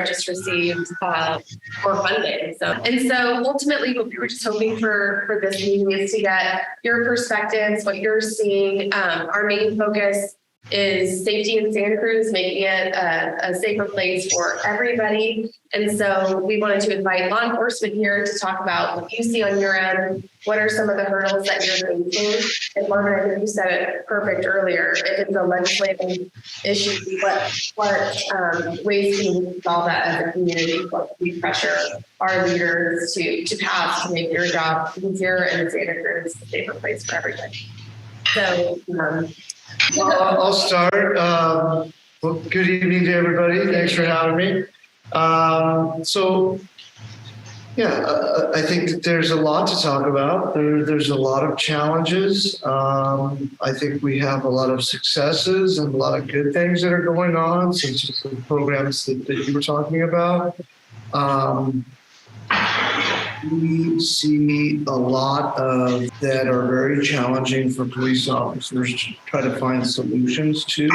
just received more funding. So ultimately, what we were just hoping for this meeting is to get your perspectives, what you're seeing. Our main focus is safety in Santa Cruz, making it a safer place for everybody. And so we wanted to invite law enforcement here to talk about what you see on your end. What are some of the hurdles that you're facing? And Margaret, I think you said it perfect earlier. If it's a legislative issue, what ways can we solve that as a community? What can we pressure our leaders to pass to make your job easier and Santa Cruz a safer place for everybody? So, I'll start. Well, good evening to everybody. Thanks for having me. I think that there's a lot to talk about. There's a lot of challenges. I think we have a lot of successes and a lot of good things that are going on, such as the programs that you were talking about. We see a lot of that are very challenging for police officers to try to find solutions to.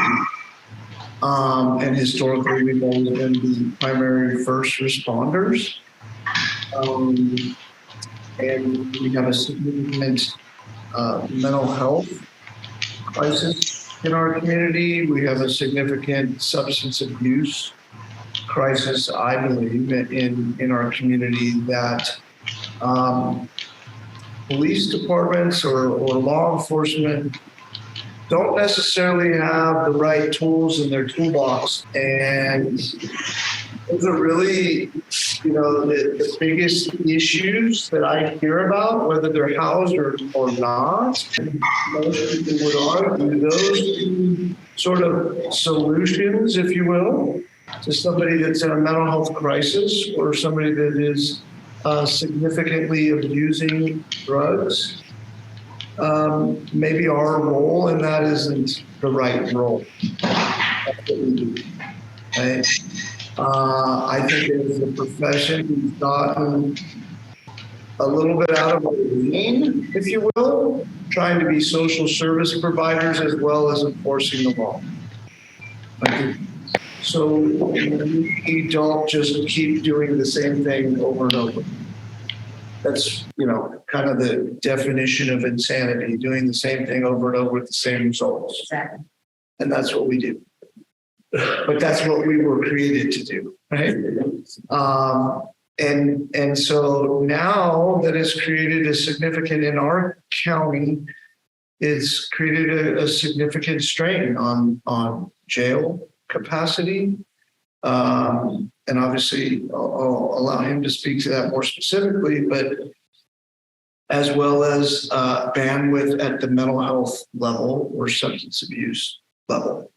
And historically, we've always been the primary first responders. And we have a significant mental health crisis in our community. We have a significant substance abuse crisis, I believe, in our community that police departments or law enforcement don't necessarily have the right tools in their toolbox. And those are really, the biggest issues that I hear about, whether they're housed or not. Most people would argue those sort of solutions, if you will, to somebody that's in a mental health crisis or somebody that is significantly abusing drugs. Maybe our role in that isn't the right role. That's what we do, right? I think as a profession, we've gotten a little bit out of our lane, if you will, trying to be social service providers as well as enforcing the law. So we don't just keep doing the same thing over and over. That's, kind of the definition of insanity, doing the same thing over and over with the same results. Exactly. And that's what we do. But that's what we were created to do, right? And so now that it's created a significant, in our county, it's created a significant strain on jail capacity. And obviously I'll allow him to speak to that more specifically, but as well as bandwidth at the mental health level or substance abuse level.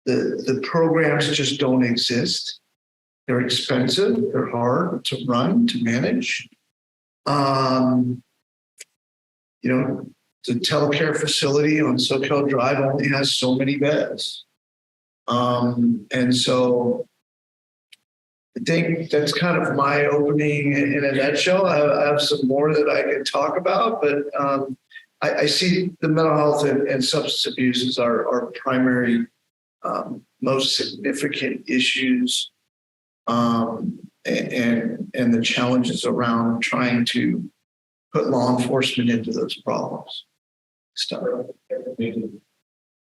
The programs just don't exist. They're expensive. They're hard to run, to manage. The telecare facility on SoCal Drive only has so many beds. And so I think that's kind of my opening in a nutshell. I have some more that I can talk about, but I see the mental health and substance abuse as our primary, most significant issues, and the challenges around trying to put law enforcement into those problems.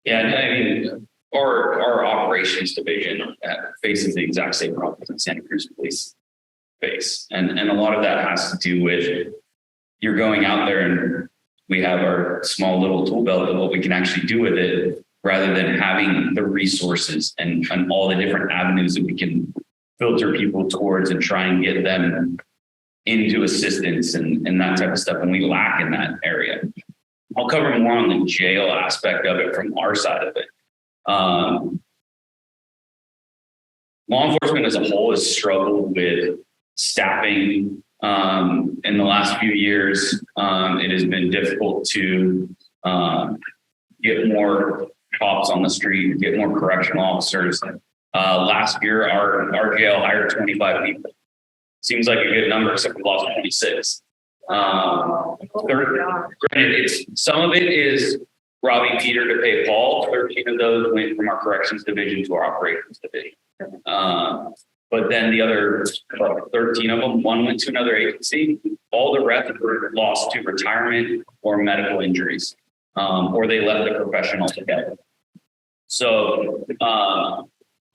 Yeah, I mean, our operations division faces the exact same problems that Santa Cruz Police face. And a lot of that has to do with you're going out there and we have our small little tool belt of what we can actually do with it, rather than having the resources and all the different avenues that we can filter people towards and try and get them into assistance and that type of stuff. And we lack in that area. I'll cover more on the jail aspect of it from our side of it. Law enforcement as a whole has struggled with staffing. In the last few years, it has been difficult to get more cops on the street, get more correctional officers. Last year, our jail hired 25 people. Seems like a good number, except we lost 26. Granted, some of it is robbing Peter to pay Paul. 13 of those went from our corrections division to our operations division. But then the other 13 of them, one went to another agency. All the rest were lost to retirement or medical injuries, or they left the profession altogether. So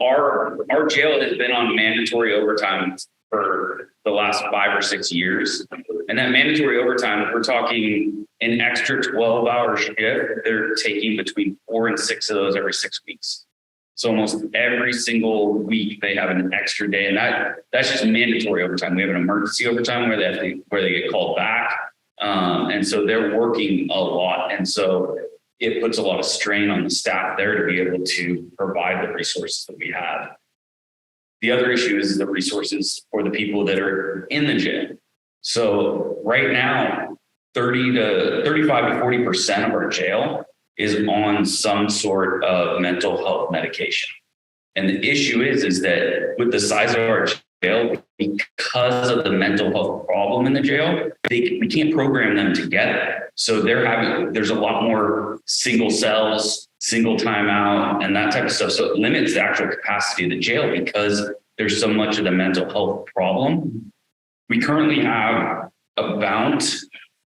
our jail has been on mandatory overtime for the last 5 or 6 years. And that mandatory overtime, we're talking an extra 12-hour shift. They're taking between 4 and 6 of those every 6 weeks. So almost every single week they have an extra day, and that's just mandatory overtime. We have an emergency overtime where they get called back, and so they're working a lot, and so it puts a lot of strain on the staff there to be able to provide the resources that we have. The other issue is the resources for the people that are in the jail. So right now, 35 to 40% of our jail is on some sort of mental health medication. And the issue is that with the size of our jail, because of the mental health problem in the jail, we can't program them together. So there's a lot more single cells, single timeout, and that type of stuff. So it limits the actual capacity of the jail because there's so much of the mental health problem. We currently have about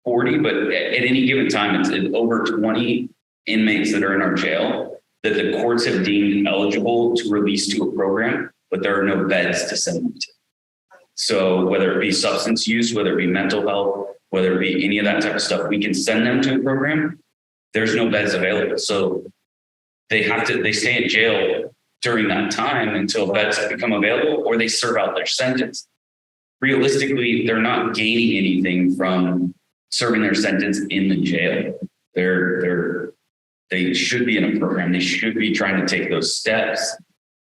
40, but at any given time, it's over 20 inmates that are in our jail that the courts have deemed eligible to release to a program, but there are no beds to send them to. So whether it be substance use, whether it be mental health, whether it be any of that type of stuff, we can send them to a program. There's no beds available. So they stay in jail during that time until beds become available, or they serve out their sentence. Realistically, they're not gaining anything from serving their sentence in the jail. They should be in a program. They should be trying to take those steps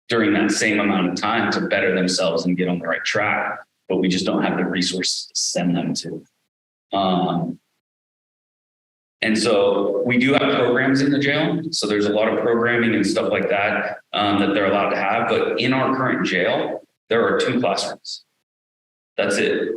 during that same amount of time to better themselves and get on the right track. But we just don't have the resources to send them to. And so we do have programs in the jail. So there's a lot of programming and stuff like that that they're allowed to have. But in our current jail, there are 2 classrooms. That's it.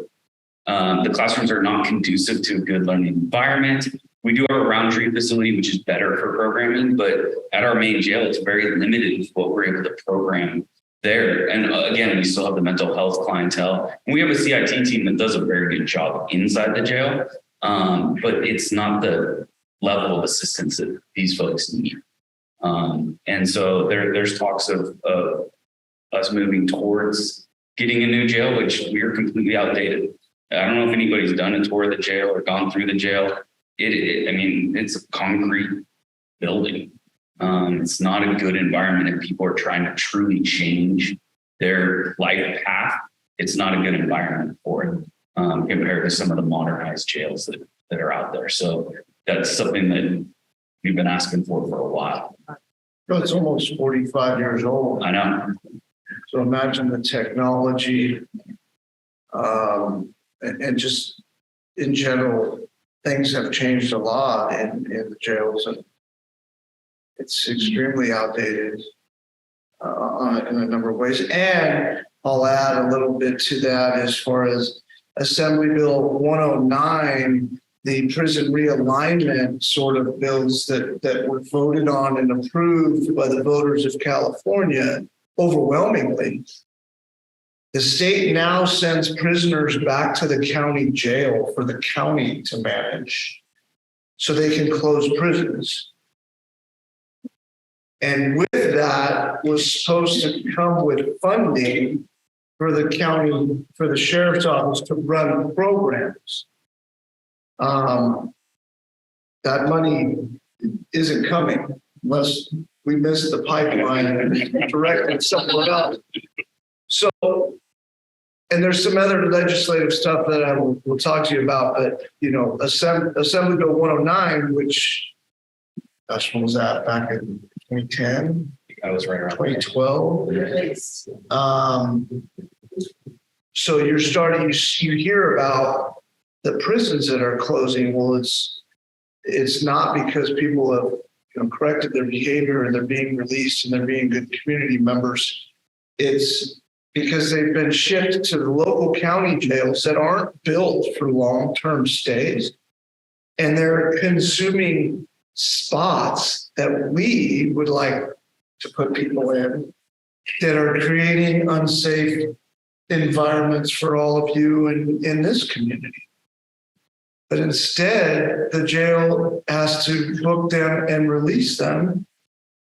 The classrooms are not conducive to a good learning environment. We do have a Roundtree facility, which is better for programming, but at our main jail, it's very limited with what we're able to program there. And again, we still have the mental health clientele. And we have a CIT team that does a very good job inside the jail, but it's not the level of assistance that these folks need. And so there's talks of us moving towards getting a new jail, which we are completely outdated. I don't know if anybody's done a tour of the jail or gone through the jail. It's a concrete building. It's not a good environment if people are trying to truly change their life path. It's not a good environment for it compared to some of the modernized jails that are out there. So that's something that we've been asking for a while. It's almost 45 years old. I know. So imagine the technology and just in general, things have changed a lot in the jails, and it's extremely outdated in a number of ways. And I'll add a little bit to that as far as Assembly Bill 109, the prison realignment sort of bills that were voted on and approved by the voters of California overwhelmingly. The state now sends prisoners back to the county jail for the county to manage so they can close prisons. And with that was supposed to come with funding for the county, for the sheriff's office to run programs. That money isn't coming unless we miss the pipeline and direct it somewhere else. So, and there's some other legislative stuff that I will talk to you about, but Assembly Bill 109, which, gosh, when was that? Back in 2010? I was right around 2012. So you hear about the prisons that are closing. Well, it's not because people have corrected their behavior and they're being released and they're being good community members. It's because they've been shipped to the local county jails that aren't built for long-term stays. And they're consuming spots that we would like to put people in that are creating unsafe environments for all of you in this community. But instead, the jail has to book them and release them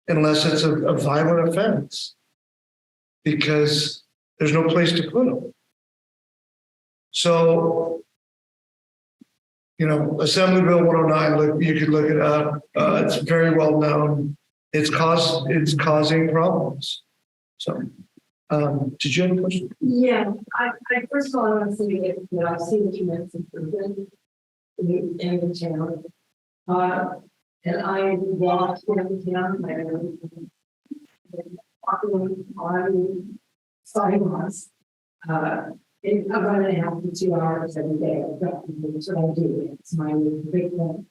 unless it's a violent offense, because there's no place to put them. So, Assembly Bill 109, you could look it up. It's very well known. It's causing problems. So, did you have a question? Yeah, I first of all, I want to say that I've seen the tremendous improvement in the town. And I walked in the town, and walking on sidewalks, in about an hour to 2 hours every day. That's what I do. It's my big thing.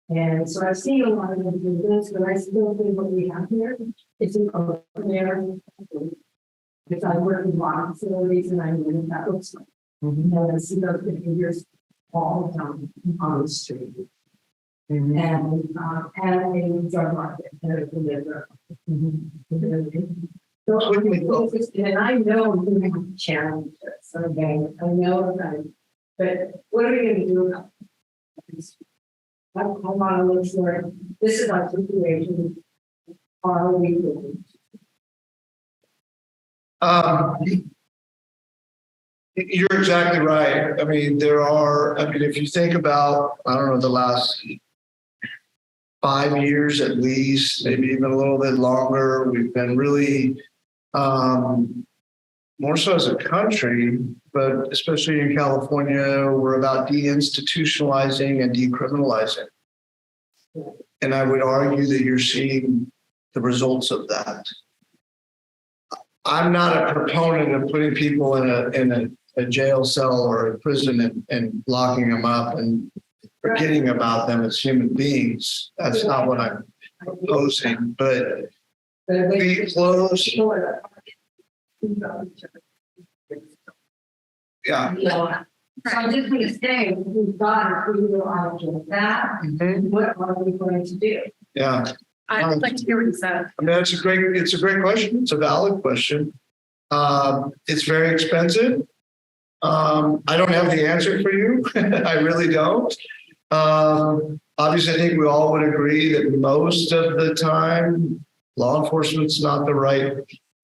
And so I've seen a lot of improvements, but I still think what we have here is an there. Because I work in law facilities and I know what that looks like. And I see those behaviors all the time on the street. And a drug market and a drug market. So, and I know we have challenges, okay? I know that, but what are we going to do about this? I want to look for this is our situation. Are we doing? You're exactly right. I mean, if you think about, I don't know, the last 5 years at least, maybe even a little bit longer, we've been really, more so as a country, but especially in California, we're about deinstitutionalizing and decriminalizing. And I would argue that you're seeing the results of that. I'm not a proponent of putting people in a jail cell or a prison and locking them up and forgetting about them as human beings. That's not what I'm proposing, but be close. Yeah. So I'm just going to say, we've got a legal option of that. What are we going to do? Yeah. I'd like to hear what you said. I mean, it's a great question. It's a valid question. It's very expensive. I don't have the answer for you. I really don't. Obviously, I think we all would agree that most of the time, law enforcement's not the right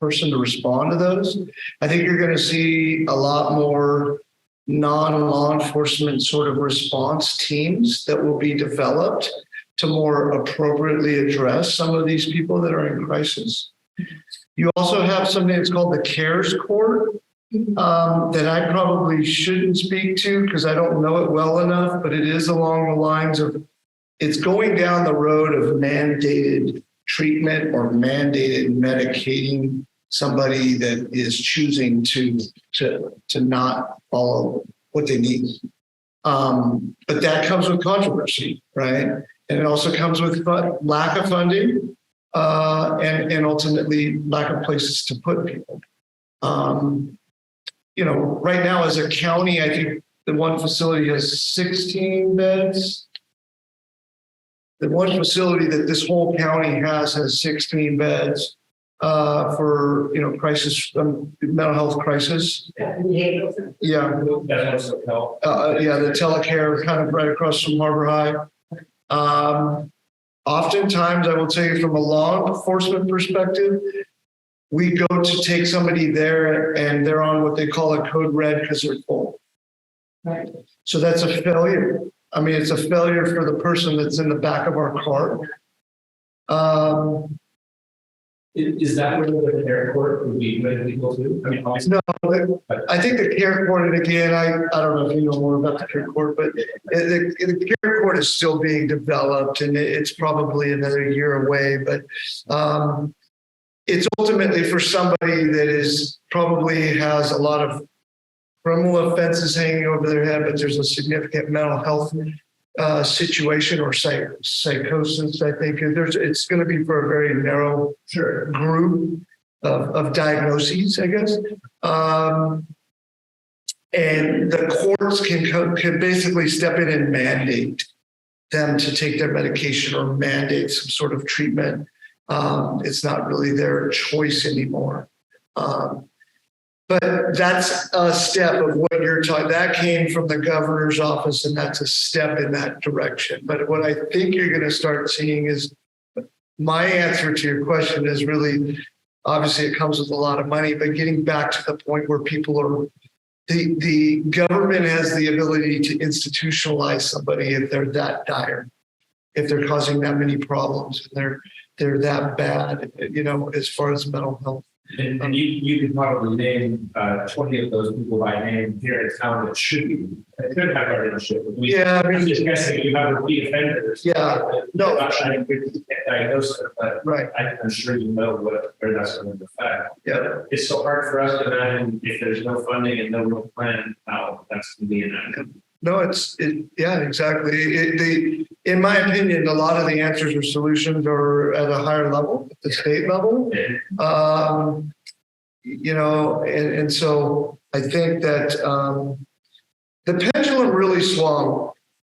person to respond to those. I think you're going to see a lot more non-law enforcement sort of response teams that will be developed to more appropriately address some of these people that are in crisis. You also have something that's called the CARES Court that I probably shouldn't speak to because I don't know it well enough, but it is along the lines of it's going down the road of mandated treatment or mandated medicating somebody that is choosing to not follow what they need. But that comes with controversy, right? And it also comes with lack of funding and ultimately lack of places to put people. Right now as a county, I think the one facility has 16 beds. The one facility that this whole county has 16 beds for crisis, mental health crisis. Yeah. Yeah, the telecare kind of right across from Harbor High. Oftentimes, I will tell you from a law enforcement perspective, we go to take somebody there and they're on what they call a code red because they're full. Right. So that's a failure. I mean, it's a failure for the person that's in the back of our car. Is that where the care court would be putting people to? I mean, no, I think the care court, and again, I don't know if you know more about the care court, but the care court is still being developed and it's probably another year away. But it's ultimately for somebody that is probably has a lot of criminal offenses hanging over their head, but there's a significant mental health situation or psychosis. I think it's going to be for a very narrow group of diagnoses, I guess. And the courts can basically step in and mandate them to take their medication or mandate some sort of treatment. It's not really their choice anymore. But that's a step of what you're talking. That came from the governor's office, and that's a step in that direction. But what I think you're going to start seeing is my answer to your question is really, obviously it comes with a lot of money, but getting back to the point where people are, the government has the ability to institutionalize somebody if they're that dire, if they're causing that many problems, and they're that bad, as far as mental health. And you could probably name 20 of those people by name here in town that should have guardianship. Yeah, I mean, I'm just guessing you have repeat offenders. Yeah, no. I'm not trying to diagnose it, but Right. I'm sure you know where that's going to affect. Yeah. It's so hard for us to imagine if there's no funding and no real plan, how that's going to be enacted. No, yeah, exactly. In my opinion, a lot of the answers or solutions are at a higher level, at the state level. And so I think that the pendulum really swung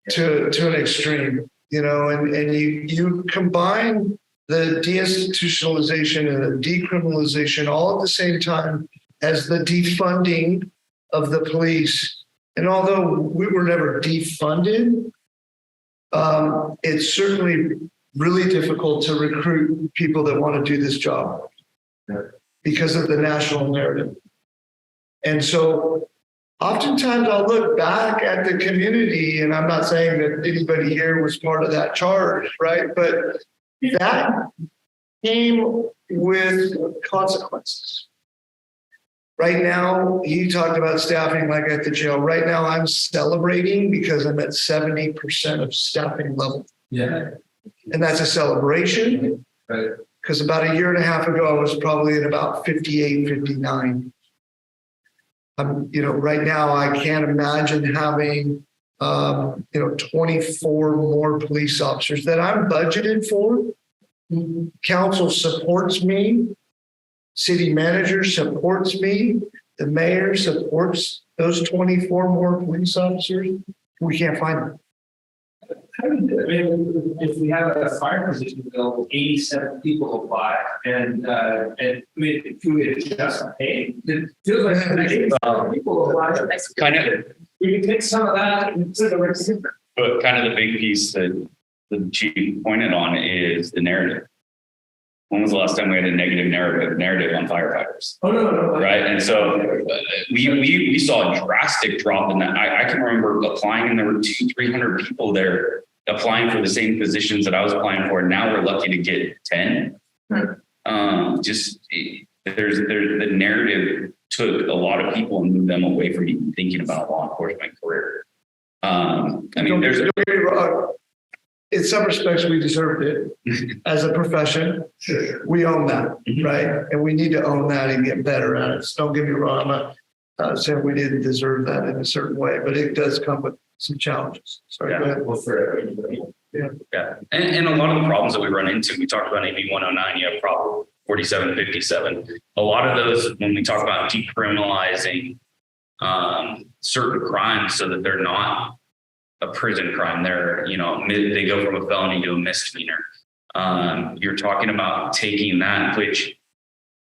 to an extreme, and you combine the deinstitutionalization and the decriminalization all at the same time as the defunding of the police. And although we were never defunded, it's certainly really difficult to recruit people that want to do this job because of the national narrative. And so oftentimes I'll look back at the community, and I'm not saying that anybody here was part of that charge, right? But that came with consequences. Right now, you talked about staffing like at the jail. Right now, I'm celebrating because I'm at 70% of staffing level. Yeah. And that's a celebration. Right. Because about a year and a half ago, I was probably at about 58, 59. Right now, I can't imagine having, 24 more police officers that I'm budgeted for. Council supports me. City manager supports me. The mayor supports those 24 more police officers. We can't find them. I mean, if we have a fire position available, 87 people apply, and I mean, if we adjust pay, it feels like 87 people apply. Kind of, We can take some of that and consider it. but kind of the big piece that the chief pointed on is the narrative. When was the last time we had a negative narrative on firefighters? Oh, no. Right. And so we saw a drastic drop in that. I can remember applying, and there were 200-300 people there applying for the same positions that I was applying for. And now we're lucky to get 10. Right. There's the narrative took a lot of people and moved them away from even thinking about a law enforcement career. Don't get me wrong. In some respects, we deserved it as a profession. Sure. We own that, right? And we need to own that and get better at it. So don't get me wrong. I'm not saying we didn't deserve that in a certain way, but it does come with some challenges. Sorry, go ahead. Well, for everybody. Yeah. And a lot of the problems that we run into, we talked about AB 109, you have problem 4757. A lot of those, when we talk about decriminalizing certain crimes so that they're not a prison crime, they're, they go from a felony to a misdemeanor. You're talking about taking that, which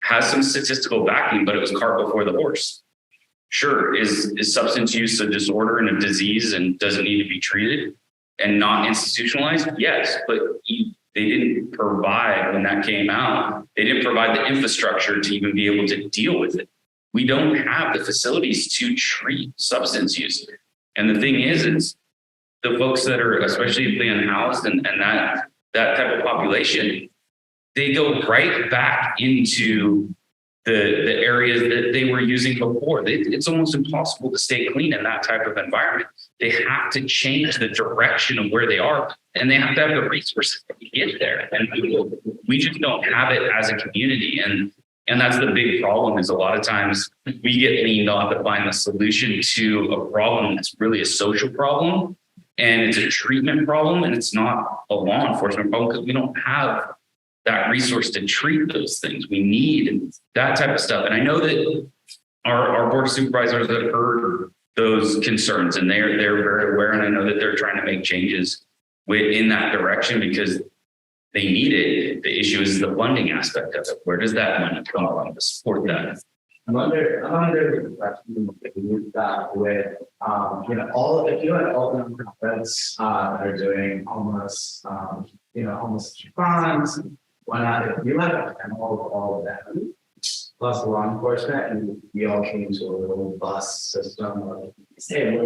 has some statistical backing, but it was cart before the horse. Sure, is substance use a disorder and a disease and doesn't need to be treated and not institutionalized? Yes, but they didn't provide, when that came out, they didn't provide the infrastructure to even be able to deal with it. We don't have the facilities to treat substance use. And the thing is the folks that are especially being housed and that type of population, they go right back into the areas that they were using before. It's almost impossible to stay clean in that type of environment. They have to change the direction of where they are, and they have to have the resources to get there. And we just don't have it as a community. And that's the big problem, is a lot of times we get leaned on to find the solution to a problem that's really a social problem. And it's a treatment problem, and it's not a law enforcement problem because we don't have that resource to treat those things. We need that type of stuff. And I know that our board of supervisors have heard those concerns, and they're very aware. And I know that they're trying to make changes in that direction because they need it. the issue is the funding aspect of it. Where does that money come from to support that? I'm under the impression that with, if you had all the nonprofits that are doing homeless, homeless funds, why not? If you had all of that, plus law enforcement, and we all came to a robust system of, hey,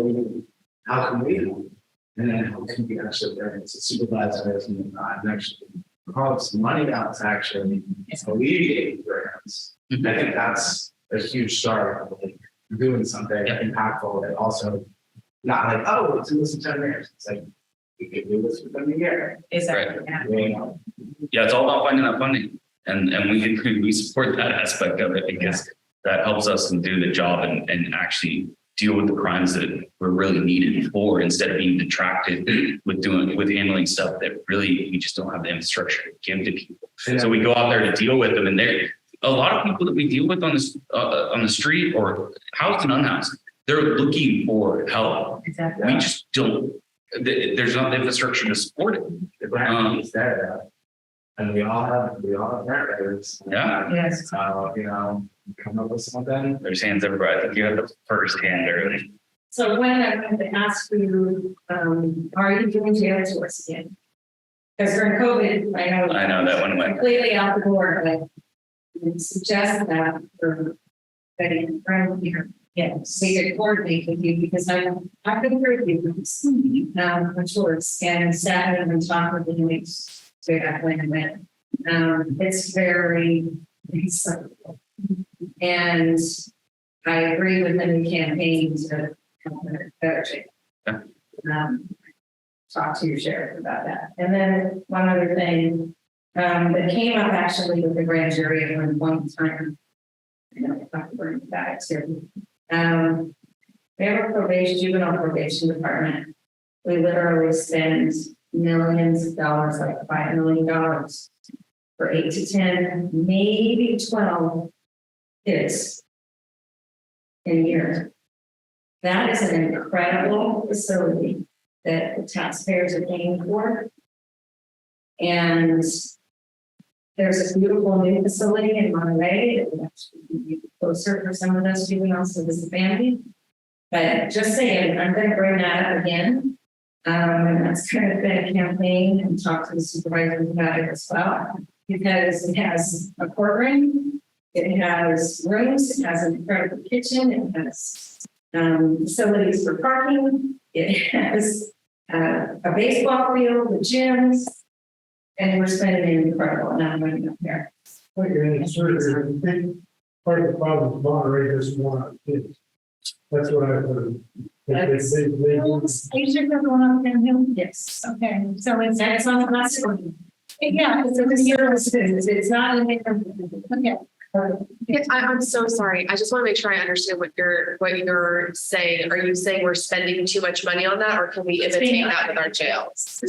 how can we help? And then how can we actually bring it to supervisors and actually call some money out to actually alleviate grants? Mhm. I think that's a huge start of like doing something impactful and also not like, oh, it's in this in 10 years. It's like we could do this within a year. Exactly. Yeah, it's all about finding that funding, and we support that aspect of it because that helps us and do the job and actually deal with the crimes that we're really needed for, instead of being detracted with handling stuff that really we just don't have the infrastructure to give to people. So we go out there to deal with them, and they're a lot of people that we deal with on the street or housed and unhoused, they're looking for help. Exactly. We just don't. There's not the infrastructure to support it. The grant is there, and we all have grant writers. Yeah. Yes. Come up with something. There's hands everywhere. I think you had the first hand early. So when I wanted to ask you, are you doing jail tours again? Because during COVID, I know that one went. completely out the door, but I suggest that for getting around here. Yes, we could coordinate with you because I've been through you on tours and sat and talked with the inmates way back when I went. It's very acceptable. And I agree with the new campaign to help better shape. Talk to your sheriff about that. And then one other thing that came up actually with the grand jury at one point in time. I'll have to bring it back to. We have a juvenile probation department. We literally spend millions of dollars, like $5 million for 8 to 10, maybe 12 kids in a year. That is an incredible facility that the taxpayers are paying for. And there's a beautiful new facility in Monterey that would actually be closer for some of those juveniles to visit family. But just saying, I'm going to bring that up again. And that's kind of been a campaign, and talk to the supervisors about it as well, because it has a courtroom, it has rooms, it has an incredible kitchen, it has facilities for parking, it has a baseball field, the gyms, and we're spending an incredible amount of money up there. What you're in surgery, I think part of the problem is Monterey doesn't want kids. That's what I've heard. You should go on up hill. Yes. Okay. So it's on the last one. Yeah, it's a services. It's not in the. Okay. I'm so sorry. I just want to make sure I understand what you're saying. Are you saying we're spending too much money on that, or can we imitate that with our jails?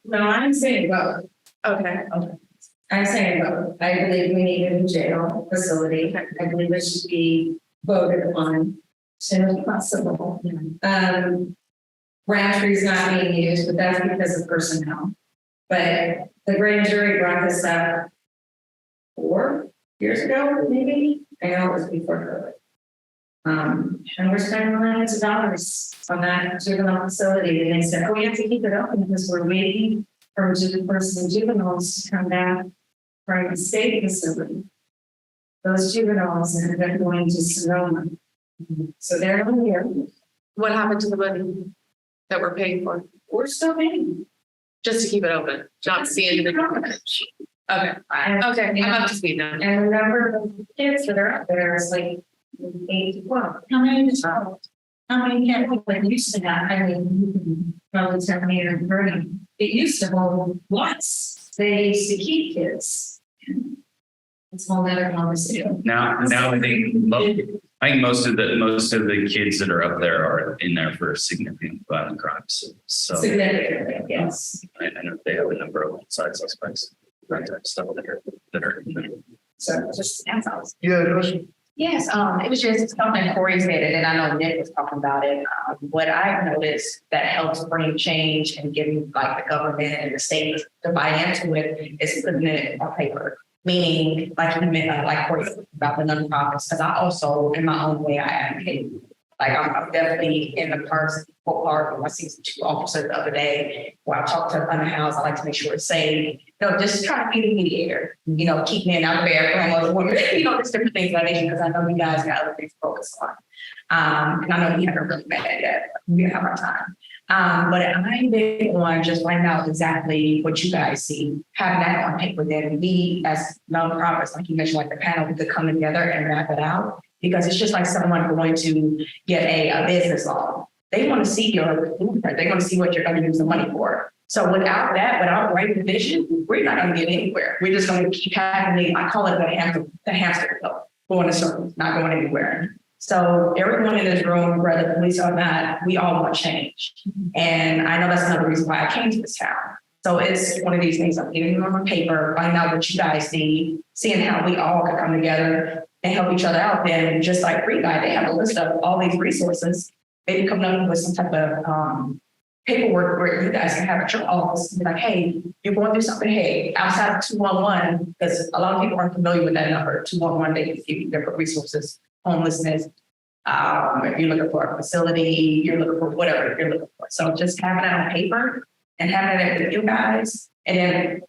No, I'm saying both. Okay. I'm saying both. I believe we need a new jail facility. I believe it should be voted on as soon as possible. Roundtree's not being used, but that's because of personnel. But the grand jury brought this up 4 years ago, maybe. I know it was before COVID. And we're spending millions of dollars on that juvenile facility. And they said, oh, we have to keep it open because we're waiting for some juveniles to come back from the state facility. Those juveniles have been going to Sonoma. So they're not here. What happened to the money that we're paying for? We're still paying. Just to keep it open, not seeing the. Okay. Okay. I'm up to speed now. And the number of kids that are up there is like 8 to 12. How many can't hold like used to that? I mean, you can probably tell me you're burning. It used to hold lots. They used to keep kids. It's a whole other conversation. Now I think most of the kids that are up there are in there for significant violent crimes. So Significantly, yes. I know they have a number of side suspects, that type of stuff that are in there. So just that's all. Yeah, question. Yes, it was just something Corey said, and I know Nick was talking about it. What I've noticed that helps bring change and getting like the government and the state to buy into it is putting it on paper. Meaning, like you meant, like Corey said about the nonprofits, because I also, in my own way, I advocate. Like I'm definitely in the part. I see 2 officers the other day where I talk to the house. I like to make sure it's safe. Just try to be the mediator. Keep men out there from other women. Just different things like that because I know you guys got other things to focus on. And I know we haven't really met yet. We have our time. But I'm big on just finding out exactly what you guys see, having that on paper. Then we, as nonprofits, like you mentioned, like the panel, we could come together and map it out. Because it's just like someone going to get a business loan. They want to see your blueprint. They want to see what you're going to use the money for. So without that, without writing vision, we're not going to get anywhere. We're just going to keep having I call it the hamster wheel, going in circles, not going anywhere. So everyone in this room, whether police or not, we all want change. And I know that's another reason why I came to this town. So it's one of these things I'm getting on paper, finding out what you guys need, seeing how we all can come together and help each other out. Then just like Free Guy, they have a list of all these resources. Maybe come up with some type of paperwork where you guys can have at your office and be like, hey, you're going through something. Hey, outside of 211, because a lot of people aren't familiar with that number. 211, they give you different resources, homelessness. If you're looking for a facility, you're looking for whatever you're looking for. So just having that on paper and having it with you guys, and then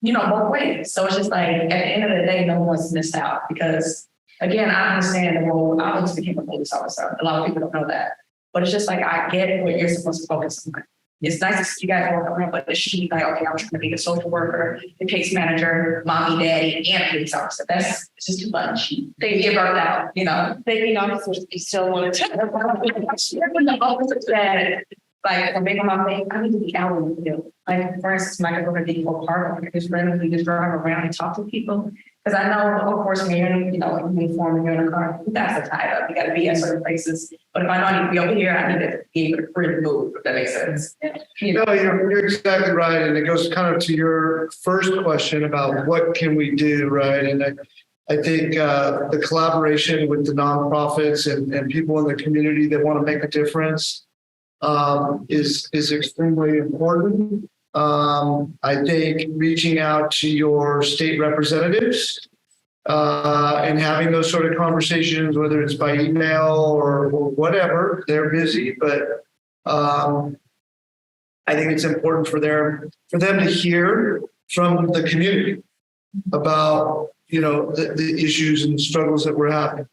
both ways. So it's just like at the end of the day, no one's missed out because again, I understand the role. I was became a police officer. A lot of people don't know that, but it's just like I get what you're supposed to focus on. It's nice to see you guys work around, but it should be like, okay, I'm trying to be a social worker, the case manager, mommy, daddy, and a police officer. It's just too much. They get burnt out, They being officers, you still want to. the officers that like I'm big on my thing, I need to be out in the field. Like for instance, when I go to the depot park, I can just randomly just drive around and talk to people. Because I know, of course, when you're in, uniform and you're in a car, that's a tie up. You got to be at certain places. But if I know I need to be over here, I need to be able to free move, if that makes sense. No, you're exactly right. And it goes kind of to your first question about what can we do, right? And I think the collaboration with the nonprofits and people in the community that want to make a difference is extremely important. I think reaching out to your state representatives and having those sort of conversations, whether it's by email or whatever, they're busy, but I think it's important for them to hear from the community about the issues and struggles that we're having.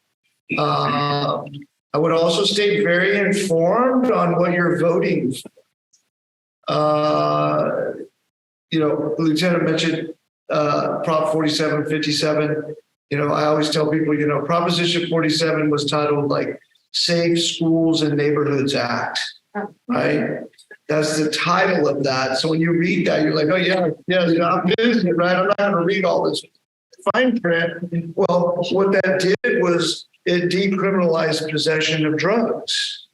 I would also stay very informed on what you're voting for. Lieutenant mentioned Prop 4757. I always tell people, Proposition 47 was titled like Safe Schools and Neighborhoods Act, right? That's the title of that. So when you read that, you're like, oh yeah, I'm busy, right? I'm not going to read all this fine print. Well, what that did was it decriminalized possession of drugs.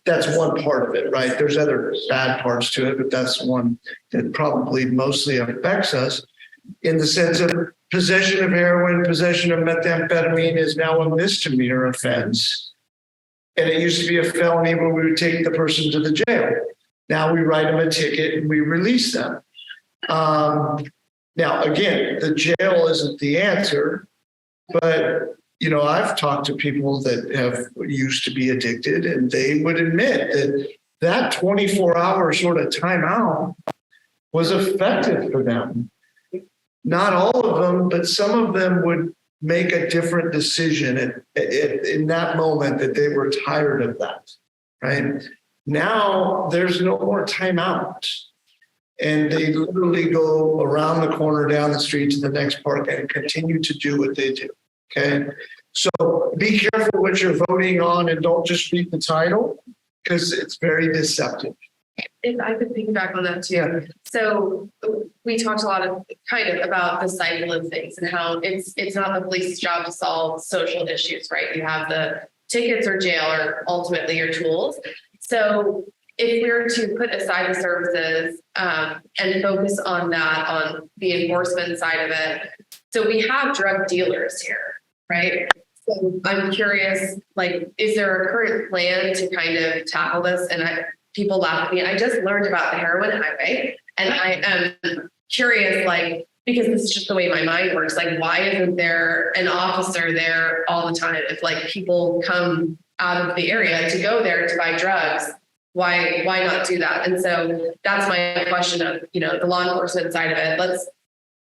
That's one part of it, right? There's other bad parts to it, but that's one that probably mostly affects us in the sense of possession of heroin, possession of methamphetamine is now a misdemeanor offense. And it used to be a felony where we would take the person to the jail. Now we write them a ticket and we release them. Now, again, the jail isn't the answer, but I've talked to people that have used to be addicted, and they would admit that 24-hour sort of timeout was effective for them. Not all of them, but some of them would make a different decision in that moment that they were tired of that, right? Now there's no more timeout. And they literally go around the corner, down the street to the next park and continue to do what they do. Okay. So be careful what you're voting on and don't just read the title because it's very deceptive. If I could piggyback on that too. So we talked a lot about the cycle of things and how it's not the police's job to solve social issues, right? You have the tickets or jail or ultimately your tools. So if we were to put aside the services and focus on that, on the enforcement side of it. So we have drug dealers here, right? So I'm curious, like, is there a current plan to kind of tackle this? And people laugh at me. I just learned about the heroin highway, and I am curious, like, because this is just the way my mind works. Like, why isn't there an officer there all the time? If like people come out of the area to go there to buy drugs, why not do that? And so that's my question of, the law enforcement side of it.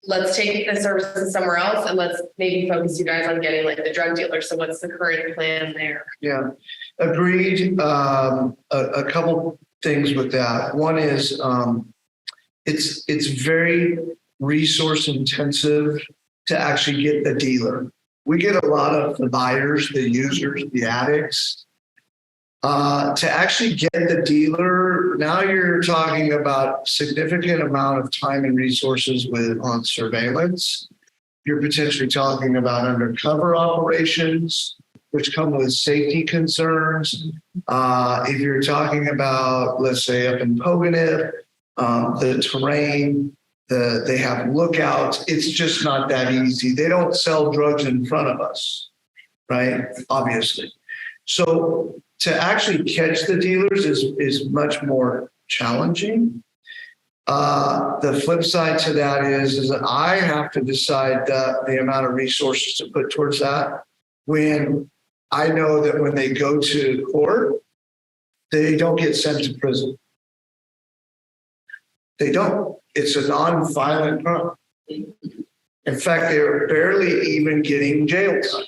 Let's take the services somewhere else and let's maybe focus you guys on getting like the drug dealers. So what's the current plan there? Yeah, agreed. A couple things with that. One is it's very resource intensive to actually get the dealer. We get a lot of the buyers, the users, the addicts. To actually get the dealer, now you're talking about significant amount of time and resources on surveillance. You're potentially talking about undercover operations, which come with safety concerns. If you're talking about, let's say, up in Pogonip, the terrain, they have lookouts. It's just not that easy. They don't sell drugs in front of us, right? Obviously. So to actually catch the dealers is much more challenging. The flip side to that is that I have to decide the amount of resources to put towards that when I know that when they go to court, they don't get sent to prison. They don't. It's a non-violent crime. In fact, they're barely even getting jail time.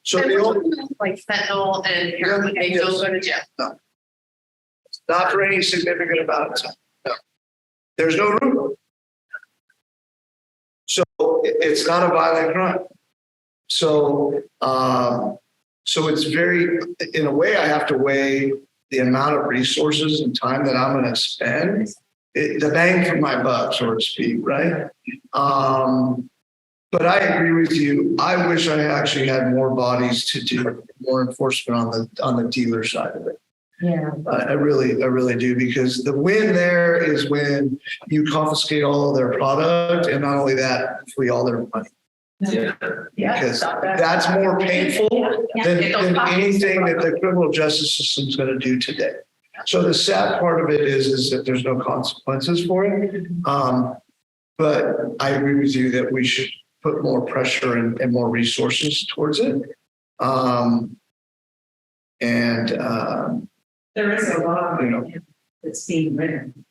So And the we're only, talking about, like fentanyl and heroin, they don't go to jail. no, not for any significant amount of time. No, there's no room. So it's not a violent crime. So, so it's very, in a way, I have to weigh the amount of resources and time that I'm going to spend, the bang for my buck, so to speak, right? But I agree with you. I wish I actually had more bodies to do more enforcement on the dealer side of it. Yeah. I really do, because the win there is when you confiscate all of their product, and not only that, free all their money. Yeah. Because that's more painful than anything that the criminal justice system is going to do today. So the sad part of it is that there's no consequences for it. But I agree with you that we should put more pressure and more resources towards it. There is a law that's being written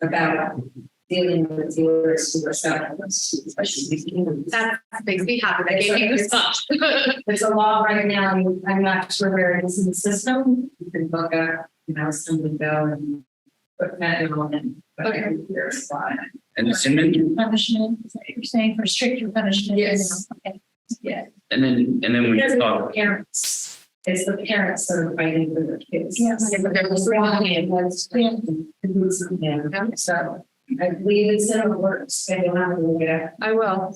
about dealing with dealers who are selling, especially. That makes me happy. That gave me goosebumps. There's a law right now. I'm not sure where it is in the system. You can look up, somebody go and put that on. Okay. There's a lot. And then, Punishment, is that what you're saying, for stricter punishment? Yes. Okay. Yeah. and then we Because it's talk. the parents. It's the parents that are fighting for their kids. Yes. Yeah, but there was wrong and was so I believe it's in the works. I don't have to look it up. I will.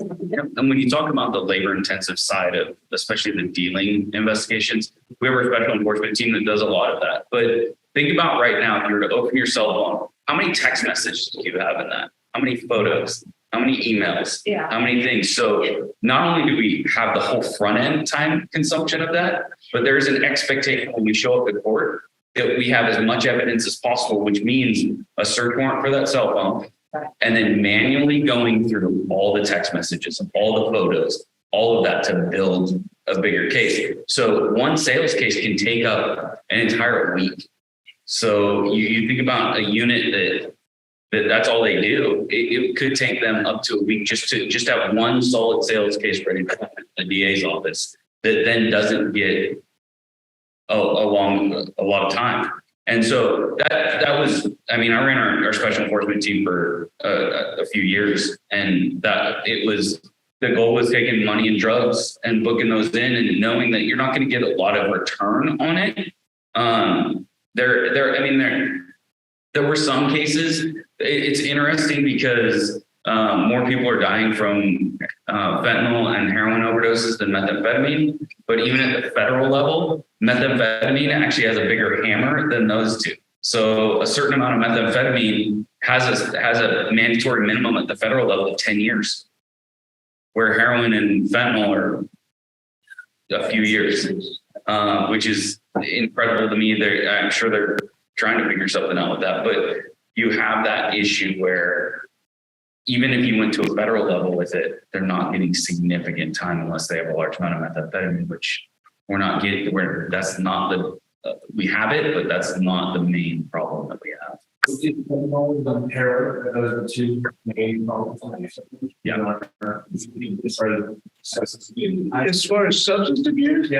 And when you talk about the labor intensive side of, especially the dealing investigations, we have a special enforcement team that does a lot of that. But think about right now, if you were to open your cell phone, how many text messages do you have in that? How many photos? How many emails? Yeah. How many things? So not only do we have the whole front end time consumption of that, but there's an expectation when we show up at court that we have as much evidence as possible, which means a search warrant for that cell phone, and then manually going through all the text messages, all the photos, all of that to build a bigger case. So one sales case can take up an entire week. So you think about a unit that's all they do. It could take them up to a week just to have one solid sales case ready for the DA's office that then doesn't get a lot of time. And so that was, I ran our special enforcement team for a few years, and that the goal was taking money and drugs and booking those in and knowing that you're not going to get a lot of return on it. There were some cases. It's interesting because more people are dying from fentanyl and heroin overdoses than methamphetamine. But even at the federal level, methamphetamine actually has a bigger hammer than those two. So a certain amount of methamphetamine has a mandatory minimum at the federal level of 10 years, where heroin and fentanyl are a few years, which is incredible to me. I'm sure they're trying to figure something out with that, but you have that issue where even if you went to a federal level with it, they're not getting significant time unless they have a large amount of methamphetamine, which we're not getting. That's not we have it, but that's not the main problem that we have. Those are the two main problems. Yeah. As far as substance abuse,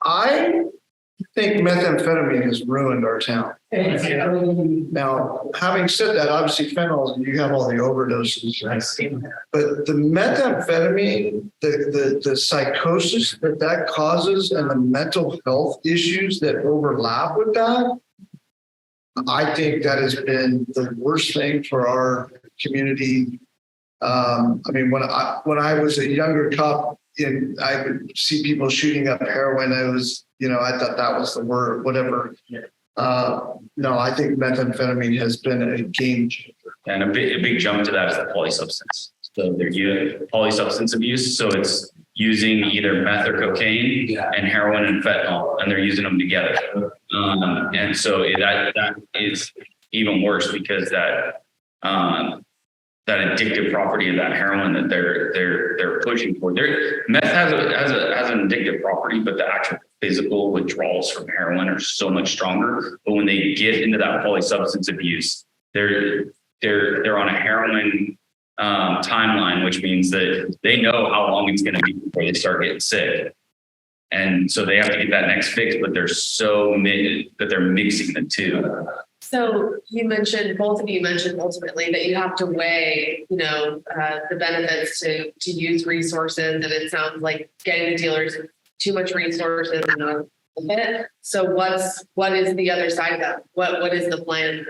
I think methamphetamine has ruined our town. Now, having said that, obviously fentanyl, you have all the overdoses. But the methamphetamine, the psychosis that causes and the mental health issues that overlap with that, I think that has been the worst thing for our community. I mean, when I was a younger cop, I would see people shooting up heroin. I was, I thought that was the word, whatever. No, I think methamphetamine has been a game changer. And a big jump to that is the polysubstance. So they're using polysubstance abuse. So it's using either meth or cocaine and heroin and fentanyl, and they're using them together. And so that is even worse because that addictive property of that heroin that they're pushing for. Meth has an addictive property, but the actual physical withdrawals from heroin are so much stronger. But when they get into that polysubstance abuse, they're on a heroin timeline, which means that they know how long it's going to be before they start getting sick. And so they have to get that next fix, but they're so that they're mixing the two. So both of you mentioned ultimately that you have to weigh, the benefits to use resources. And it sounds like getting the dealers too much resources and not a bit. So what is the other side of that? What is the plan?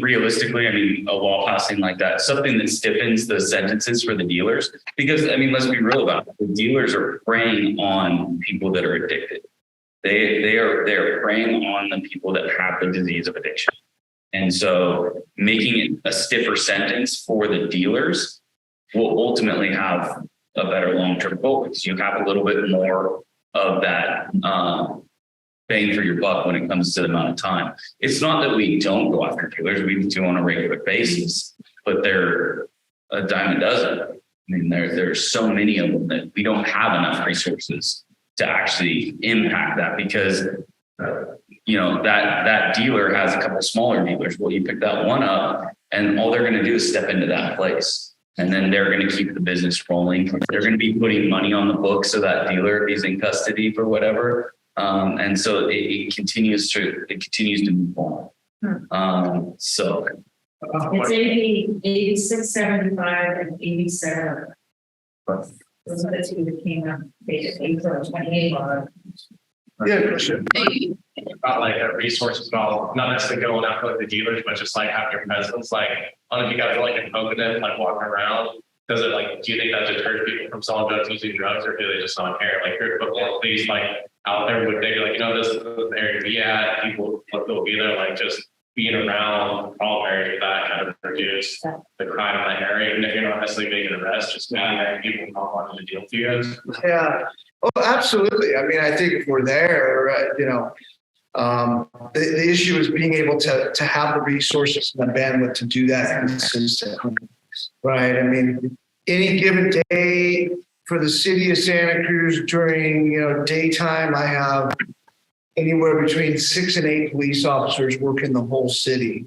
Realistically, I mean, a law passing like that, something that stiffens the sentences for the dealers, because I mean, let's be real about it. The dealers are preying on people that are addicted. They are preying on the people that have the disease of addiction. And so making it a stiffer sentence for the dealers will ultimately have a better long-term goal because you have a little bit more of that bang for your buck when it comes to the amount of time. It's not that we don't go after dealers, we do on a regular basis, but they're a dime a dozen. I mean, there's so many of them that we don't have enough resources to actually impact that because, that dealer has a couple smaller dealers. Well, you pick that one up and all they're going to do is step into that place. And then they're going to keep the business rolling. They're going to be putting money on the books of that dealer if he's in custody for whatever. And so it continues to move on. So It's 86, 75, and 87. Those are the two that came out, basically, for 28. Yeah, sure. About like resources and all, not necessarily going after like the dealers, but just like have your presence. Like, I don't know if you guys are like in Coconut, like walking around. Does it like, do you think that deters people from selling drugs, using drugs, or do they just not care? Like, your football police, like out there, would they be like, this is the area to be at? People will be there, like just being around all areas that kind of reduce the crime in that area. Even if you're not necessarily making an arrest, just being there, people not wanting to deal with you guys. Yeah. Oh, absolutely. I mean, I think if we're there, the issue is being able to have the resources and the bandwidth to do that consistently, right? I mean, any given day for the city of Santa Cruz during, daytime, I have anywhere between 6 and 8 police officers working the whole city.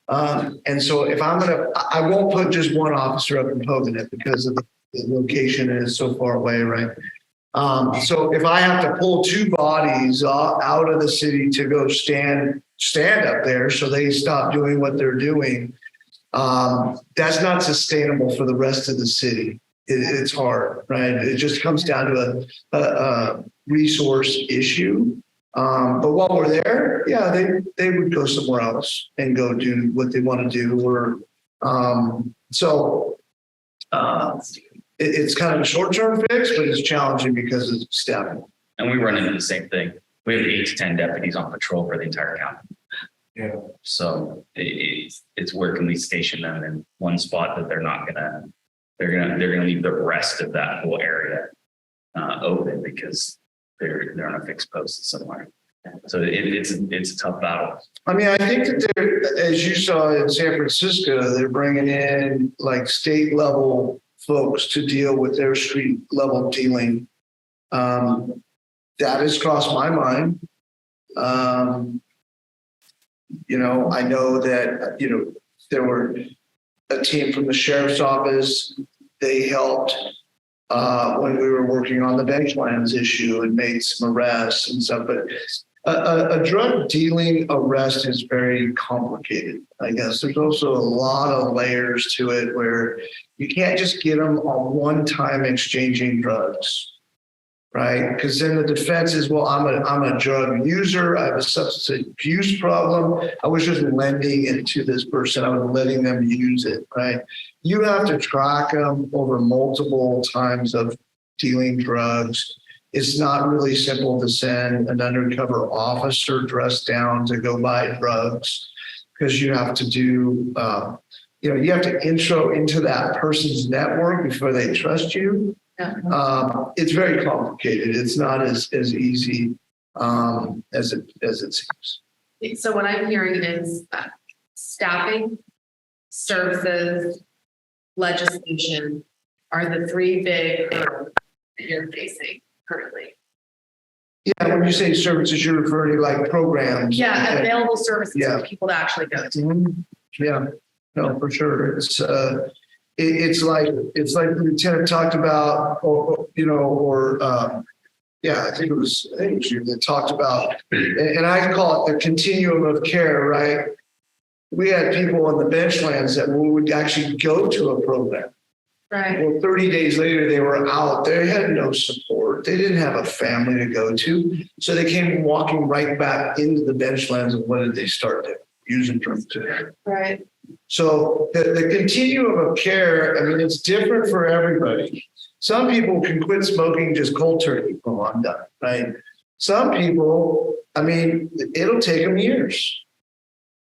And so if I won't put just one officer up in Pogonet because of the location is so far away, right? So if I have to pull 2 bodies out of the city to go stand up there so they stop doing what they're doing, that's not sustainable for the rest of the city. It's hard, right? It just comes down to a resource issue. But while we're there, they would go somewhere else and go do what they want to do. It's kind of a short-term fix, but it's challenging because it's staffing. And we run into the same thing. We have 8 to 10 deputies on patrol for the entire county. Yeah. So it's where can we station them in one spot that they're they're gonna leave the rest of that whole area open because they're on a fixed post somewhere. So it's a tough battle. I mean, I think that they're, as you saw in San Francisco, they're bringing in like state level folks to deal with their street level dealing. That has crossed my mind. You know, I know that, you know, there were a team from the sheriff's office. They helped when we were working on the benchlands issue and made some arrests and stuff. But a drug dealing arrest is very complicated. I guess there's also a lot of layers to it where you can't just get them on one time exchanging drugs. Right, because then the defense is, well, I'm a drug user. I have a substance abuse problem. I was just lending it to this person. I was letting them use it. Right, you have to track them over multiple times of dealing drugs. It's not really simple to send an undercover officer dressed down to go buy drugs because you have to do, you know, you have to intro into that person's network before they trust you. It's very complicated. It's not as easy as it seems. So what I'm hearing is staffing, services, legislation are the three big hurdles that you're facing currently. Yeah, when you say services, you're referring to like programs. Yeah, available services Yeah. for people to actually go to. Mhm. Yeah, no, for sure. It's like the lieutenant talked about, or you know, or yeah, I think it was you that talked about, and I call it the continuum of care. Right? We had people on the benchlands that would actually go to a program. Right. Well, 30 days later, they were out. They had no support. They didn't have a family to go to. So they came walking right back into the benchlands. And what did they start doing? Using drugs. Right. So the continuum of care, I mean, it's different for everybody. Some people can quit smoking just cold turkey. Oh, I'm done, right? Some people, I mean, it'll take them years,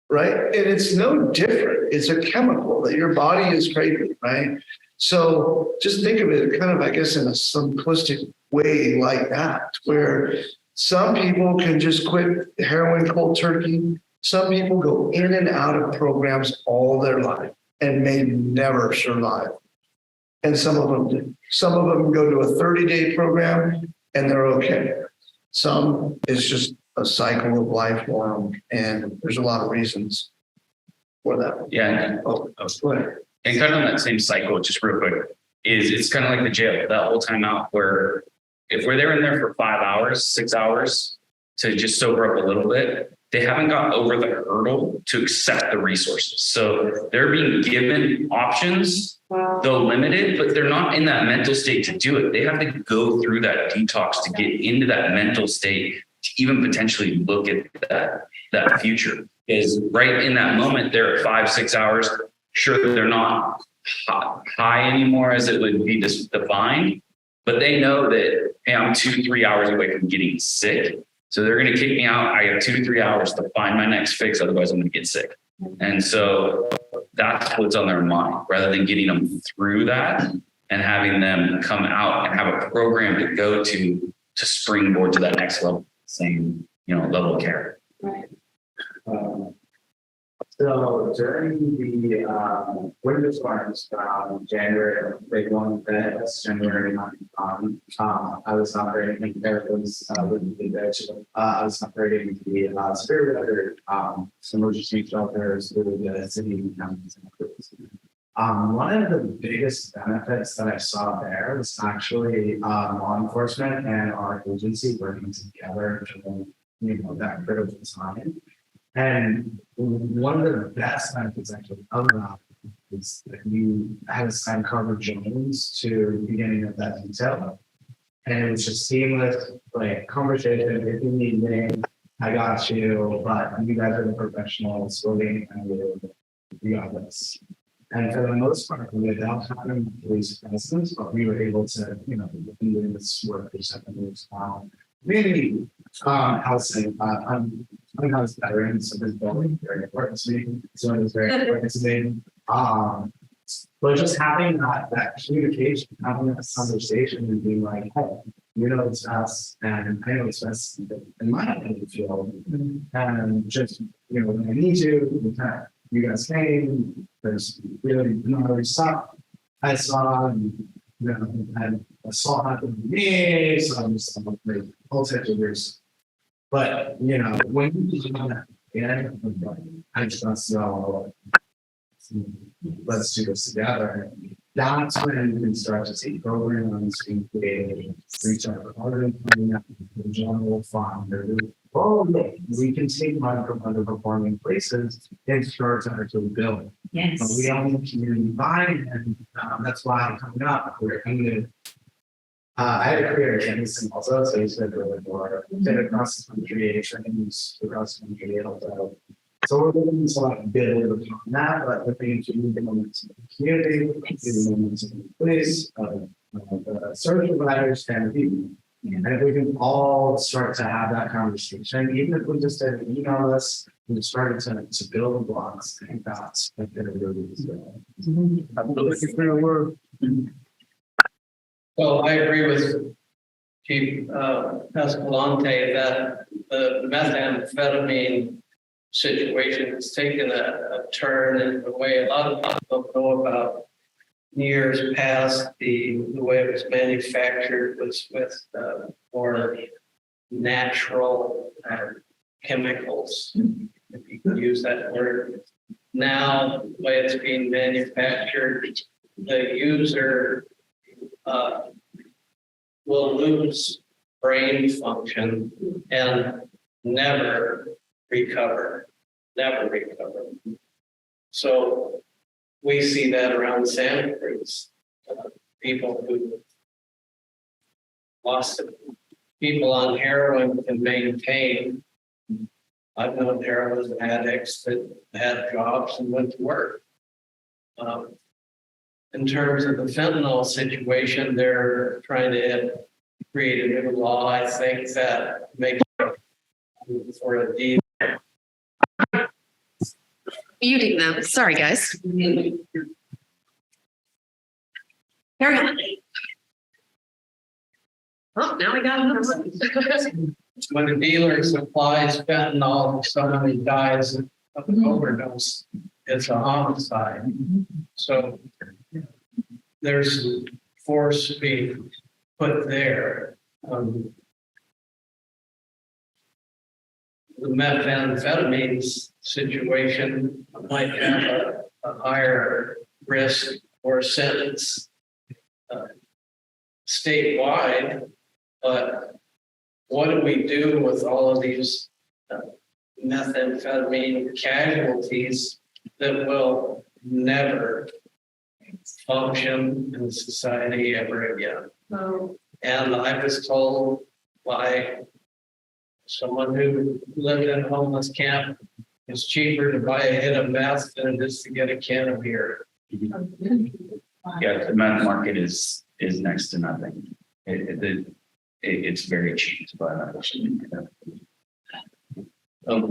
right? And it's no different. It's a chemical that your body is craving, right? So just think of it kind of, I guess, in a simplistic way like that, where some people can just quit heroin cold turkey. Some people go in and out of programs all their life and may never survive. And some of them do. Some of them go to a 30-day program and they're okay. Some is just a cycle of life for them. And there's a lot of reasons for that. Yeah. Go ahead. And kind of on that same cycle, just real quick, it's kind of like the jail, that whole time out where if we're there in there for 5 hours, 6 hours to just sober up a little bit, they haven't got over the hurdle to accept the resources. So they're being given options, though limited, but they're not in that mental state to do it. They have to go through that detox to get into that mental state to even potentially look at that future. Is right in that moment, they're at 5, 6 hours. Sure, they're not high anymore as it would be defined, but they know that, hey, I'm 2, 3 hours away from getting sick. So they're going to kick me out. I have 2 to 3 hours to find my next fix. Otherwise, I'm going to get sick. And so that's what's on their mind rather than getting them through that and having them come out and have a program to go to springboard to that next level, same, level of care. Right. So during the winter storms, January, big one, that's January 9th. I was operating, there was I was operating the severe weather emergency shelters through the city and counties and Cruz. One of the biggest benefits that I saw there was actually law enforcement and our agency working together during that critical time. And one of the best benefits actually of that is that you had assigned Carver Jones to the beginning of that detail. And it was just seamless, like conversation. If you need me, I got you, but you guys are the professionals, and we got this. And for the most part, without having police presence, but we were able to, be doing this work for 7 years now. Really, housing. I'm a house veteran, so this building is very important to me. So it is very important to me. But just having that communication, having that conversation and being like, hey, you know it's us and I know it's us in my field. And just, you know, when I need you, you guys came, there's really no stuff I saw, and you know, and I saw happen to me, so I'm just like all types of years. But you know, when you do that, yeah, I just know, let's do this together. That's when you can start to see programs being created, reach out to other the general fund, or we can take money from underperforming places and start to actually build. Yes. But we all need community buy-in, and that's why I'm coming up. We're coming to. I had a career in Kingston also, so he's been really more did across the country, trainings across the country, helped out. So we're looking to like build on that, but we're thinking to move the moments in the community, the moments in the place, the service providers and people. And if we can all start to have that conversation, even if we just did an email list, we started to build the blocks, I think that's a bit of really Well, I agree with Chief Escalante that the methamphetamine situation has taken a turn in the way a lot of people know about years past. The way it was manufactured was with more natural chemicals, if you can use that word. Now, the way it's being manufactured, the user will lose brain function and never recover. So we see that around Santa Cruz. People who lost it. People on heroin can maintain. I've known heroin addicts that had jobs and went to work. In terms of the fentanyl situation, they're trying to create a new law, I think, that makes for a deed. Muting them. Sorry, guys. Carry on. Oh, now we got him. When a dealer supplies fentanyl to someone who dies of an overdose, it's a homicide. So there's force being put there. The methamphetamine situation might have a higher risk or sentence statewide, but what do we do with all of these methamphetamine casualties that will never function in society ever again? And I was told by someone who lived in a homeless camp, it's cheaper to buy a hit of meth than it is to get a can of beer. Yeah, the meth market is next to nothing. It's very cheap to buy that.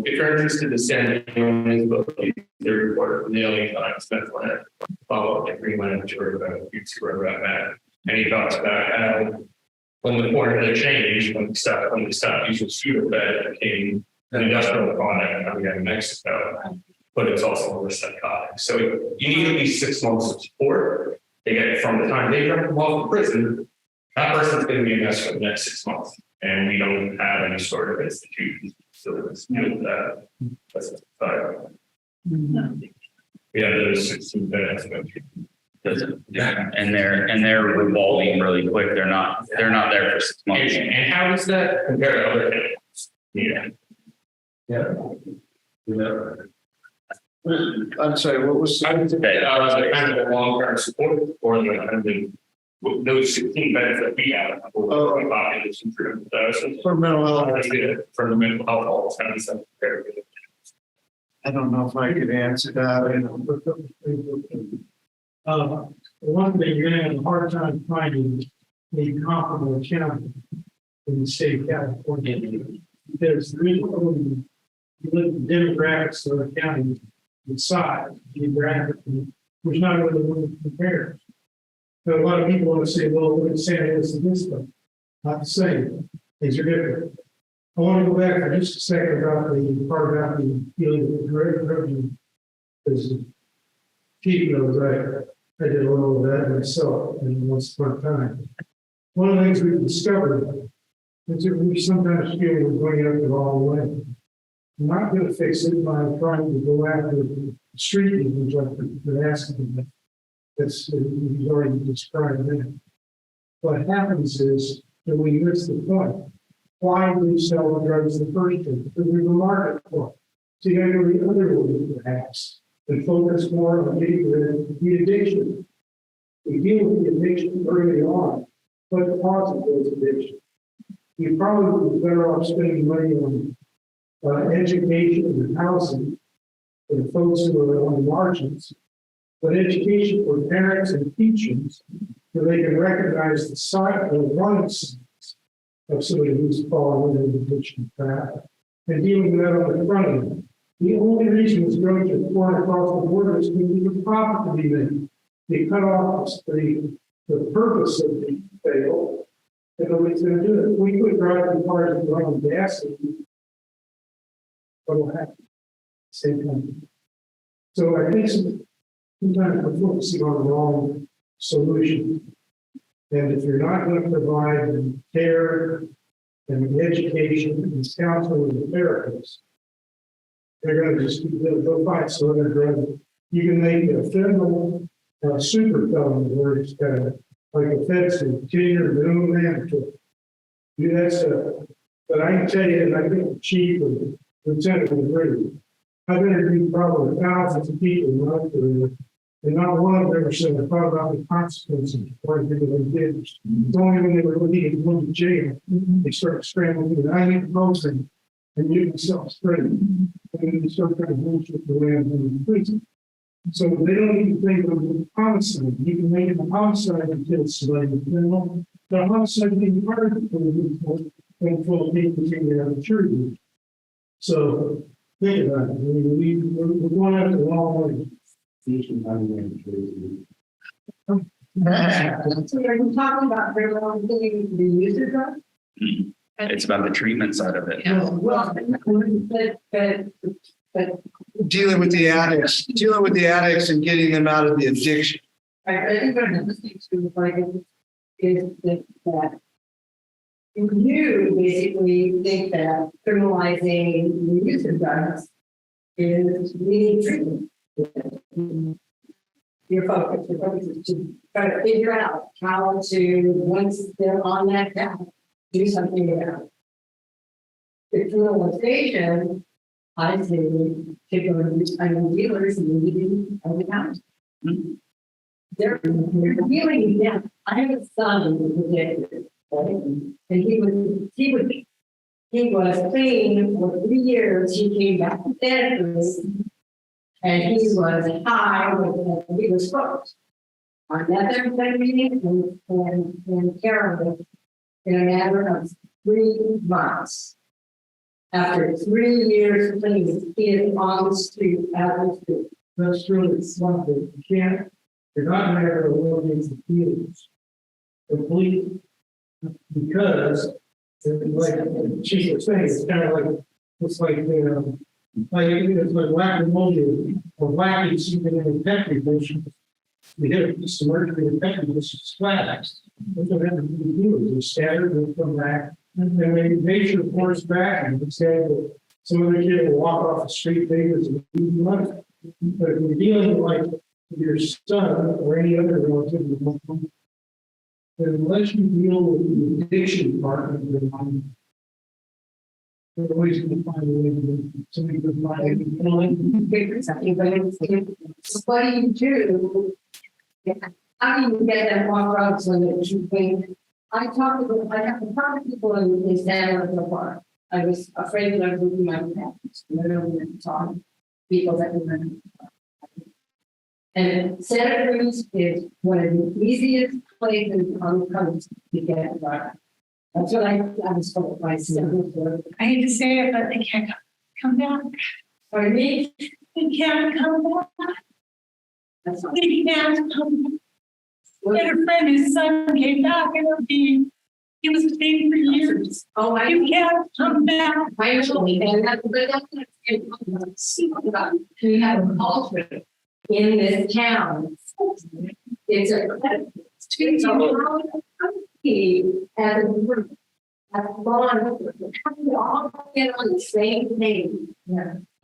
If you're interested in sending his book, the report from the alien expense line, follow up like Green Line, I'm sure about YouTuber about that. And he talks about how when the point of the change, when we stopped using pseudo that became an industrial product coming out of Mexico, but it's also a psychotic. So you need at least 6 months of support. They get from the time they come off of prison, that person's going to be invested for the next 6 months. And we don't have any sort of institutions to deal with that. That's we have those 16 minutes. Yeah, and they're revolving really quick. They're not there for 6 months. And how does that compare to other things? I'm sorry, what was? I would say kind of a long-term support for the those 16 beds that we have. For mental health. For the mental health, I don't know if I could answer that. One thing, you're gonna have a hard time finding a comparable county in the state of California. There's really only, you look at the demographics of the county, the size, geographically, There's not really one to compare. But a lot of people want to say, well, look at Santa Ynez and this stuff. Not the same. Things are different. I want to go back for just a second about the part about the dealing with revenue. Because Chief knows I did a little of that myself and once upon a time. One of the things we've discovered is that we sometimes feel we're going up the wrong way. I'm not going to fix it by trying to go after the street users like they're asking them. That's he's already described that. What happens is that we miss the point. Why do we sell the drugs in the first place? Because there's a market for it. So you got to go the other way, perhaps, and focus more on getting rid of the addiction. We deal with the addiction early on, but causes those addictions. You probably would be better off spending money on education and housing for the folks who are on the margins, but education for parents and teachers so they can recognize the sign or warning signs of somebody who's fallen into the addiction trap and dealing with that on the front end. The only reason this drugs are pouring across the border is because there's a profit to be made. They cut off the purpose of the sale, and nobody's going to do it. We could drive the cars and run on gas, what will happen? Same thing. So I think sometimes we're focusing on the wrong solution. And if you're not going to provide care and education and counseling and therapists, they're going to just they'll find some other drug. You can make a federal super felony where it's kind of like a feds and 10-year minimum mandatory. Do that stuff. But I can tell you, and I think the chief and lieutenant will agree. I've interviewed probably thousands of people in my career, and not one of them ever said, I thought about the consequences before I did what they did. It's only when they were looking at going to jail, they started scrambling. I need to post them and you can self-spread. And then they start trying to bullshit the way I'm in prison. So they don't even think of homicide. You can make it a homicide and kill somebody. The homicide being hard for full of people taking out of maturity. So think about it. We're going out the wrong way. So are you talking about the user drug? It's about the treatment side of it. Well, but Dealing with the addicts and getting them out of the addiction. I think one of the things too, like, is that you basically think that criminalizing the use of drugs is needing treatment. Your focus is to try to figure out how to, once they're on that path, do something about it. The criminalization, I say, to go to dealers and leaving on the counter. They're dealing, yeah. I have a son who was addicted, right? And he was clean for 3 years. He came back to therapy, and he was high, he was hooked on methamphetamine and heroin in a matter of 3 months. After 3 years clean, he is on the street, out of the street. That's really something. You're not going to ever eliminate the feelings completely because, like the chief was saying, it's kind of like it's like whack-a-mole or whacking something in a Petri dish. We hit a piece of mercury in a Petri dish, it's flat. That's what happens to the dealers. They scatter, they come back, and then nature force back, and instead some other kid will walk off the street papers and leave money. But if you're dealing with like your son or any other relative, then unless you deal with the addiction part of your mind, they're always going to find a way to somebody could find What do you do? How do you get them off drugs when they're too clean? I have to talk to people in Santa Rosa Park. I was afraid that I was losing my parents. I don't want to talk to people that were in. And Santa Cruz is one of the easiest places on the coast to get drugs. That's what I was told by Santa. I hate to say it, but they can't come back. For me, They can't come back. He can't come. He had a friend, his son came back and he was detained for years. Oh, I. You can't come back. I actually, and that's We have a culture in this town. It's a as a group, as long we all get on the same page.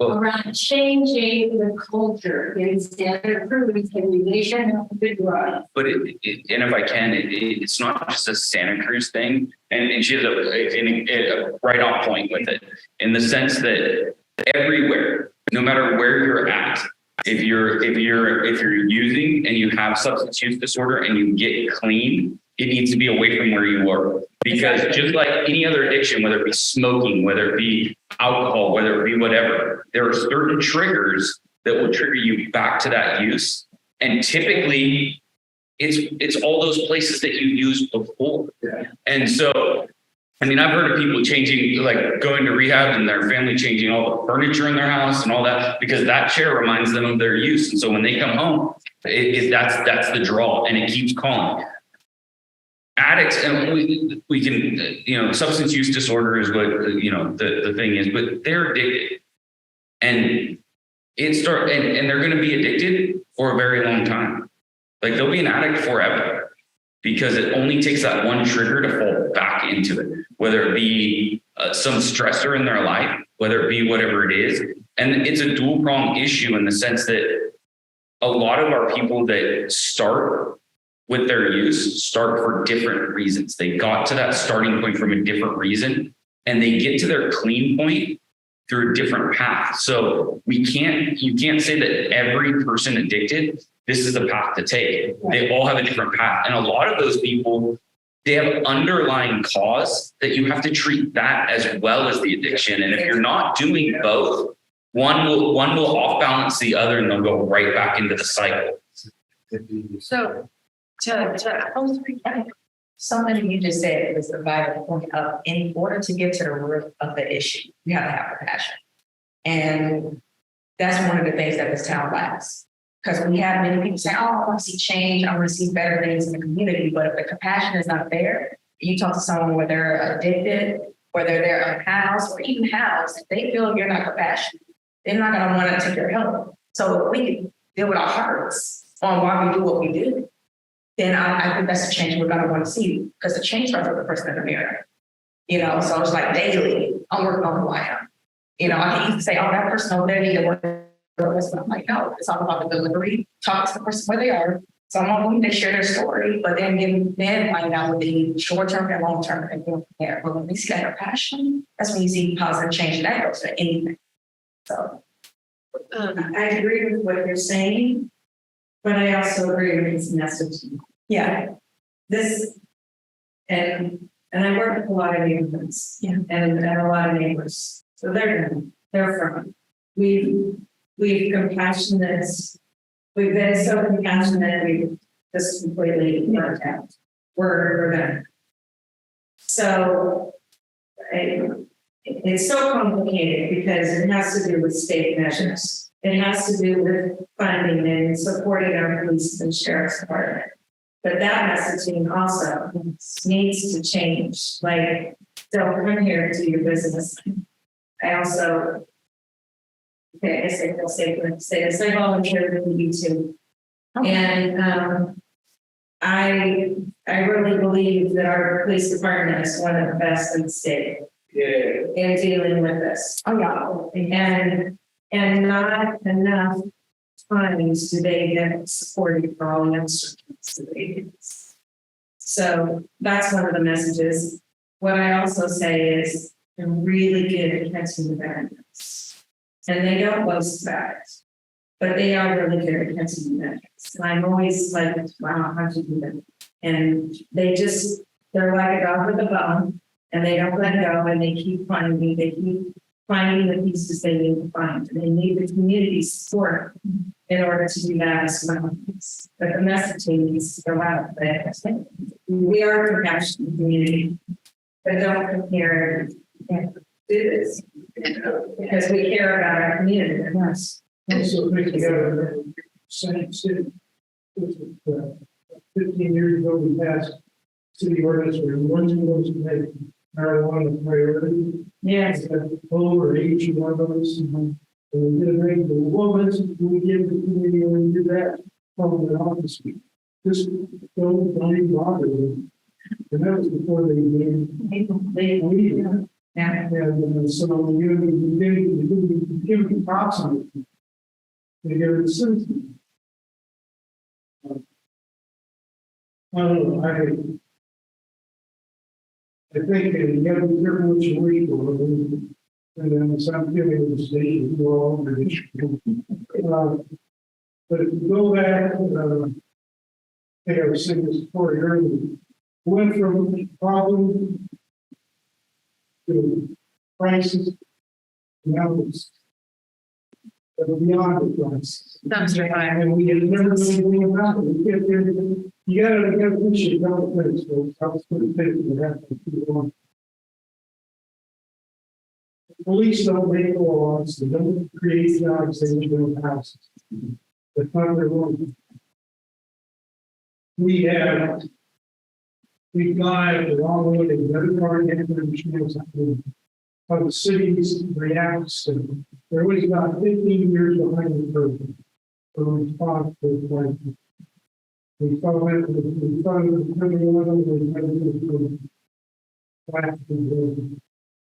Around changing the culture in Santa Cruz and relation to the drug. But and if I can, it's not just a Santa Cruz thing, and she has a right on point with it, in the sense that everywhere, no matter where you're at, if you're using and you have substance use disorder and you get clean, it needs to be away from where you were. Because just like any other addiction, whether it be smoking, whether it be alcohol, whether it be whatever, there are certain triggers that will trigger you back to that use. And typically it's all those places that you used before. Yeah. And so, I mean, I've heard of people changing, like going to rehab and their family changing all the furniture in their house and all that, because that chair reminds them of their use. And so when they come home, that's the draw, and it keeps calling. Addicts, and we can, substance use disorder is what, the thing is, but they're addicted, and and they're going to be addicted for a very long time. Like they'll be an addict forever, because it only takes that one trigger to fall back into it, whether it be some stressor in their life, whether it be whatever it is. And it's a dual pronged issue in the sense that a lot of our people that start with their use start for different reasons. They got to that starting point from a different reason, and they get to their clean point through a different path. So you can't say that every person addicted, this is the path to take. They all have a different path. And a lot of those people, they have underlying cause that you have to treat that as well as the addiction. And if you're not doing both, one will off balance the other, and they'll go right back into the cycle. So something you just said is a vital point of, in order to get to the root of the issue, you have to have compassion. And that's one of the things that this town lacks. Because we have many people say, oh, I want to see change, I want to see better things in the community. But if the compassion is not there, you talk to someone where they're addicted, whether they're unhoused or even housed, if they feel you're not compassionate, they're not going to want to take your help. So if we can deal with our hearts on why we do what we do, then I think that's the change we're going to want to see, because the change starts with the person in the mirror. So it's like daily, I'm working on who I am. I can easily say, oh, that person over there needs to work. But I'm like, no, it's all about the delivery. Talk to the person where they are. So I'm going to share their story, but then find out what they need short term and long term, and go from there. But when we see that passion, that's when you see positive change, and that goes to anything. So I agree with what you're saying, but I also agree with his messaging. Yeah, and I work with a lot of neighborhoods, and a lot of neighbors. So they're from. We've compassionate. We've been so compassionate. We've just completely burnt out. We're done. So it's so complicated because it has to do with state measures. It has to do with funding and supporting our police and sheriff's department. But that messaging also needs to change. Like, don't come here to do your business. I also, I say this, I volunteer with you too. And I really believe that our police department is one of the best in the state in dealing with this. And not enough times do they get supported for all the instruments that they do. So that's one of the messages. What I also say is they're really good at catching the bandits. And they don't boast about it, but they are really good at catching the bandits. And I'm always like, wow, how'd you do that? And they're like a dog with a bone, and they don't let go, and they keep finding the pieces they need to find. And they need the community support in order to do that as well. But the messaging needs to go out there. We are a compassionate community, but don't compare and do this, because we care about our community and us. Also put together same city. This was, 15 years ago, we passed city ordinance where one of those make marijuana a priority. Yes. Over each one of those. And we did a very good, well, we give the community when we do that from the office. Just don't even bother them. And that was before they made. Yeah. And so you give the props on it. They give it the citizen. I don't know, I think you got to be careful what you wish for. And then some feeling of the state, you go all over this. But if you go back, I think I was saying this before earlier, went from problem to crisis, now it's beyond the crisis. That's right. And we have never done anything about it. You gotta push it down the place, folks. I was going to say that. Police don't make laws, they don't create jobs, they build houses. That's not their role. We've gone the wrong way, the other part of the how the cities reacts. They're always about 15 years behind the curve for response to the crisis. We saw that we saw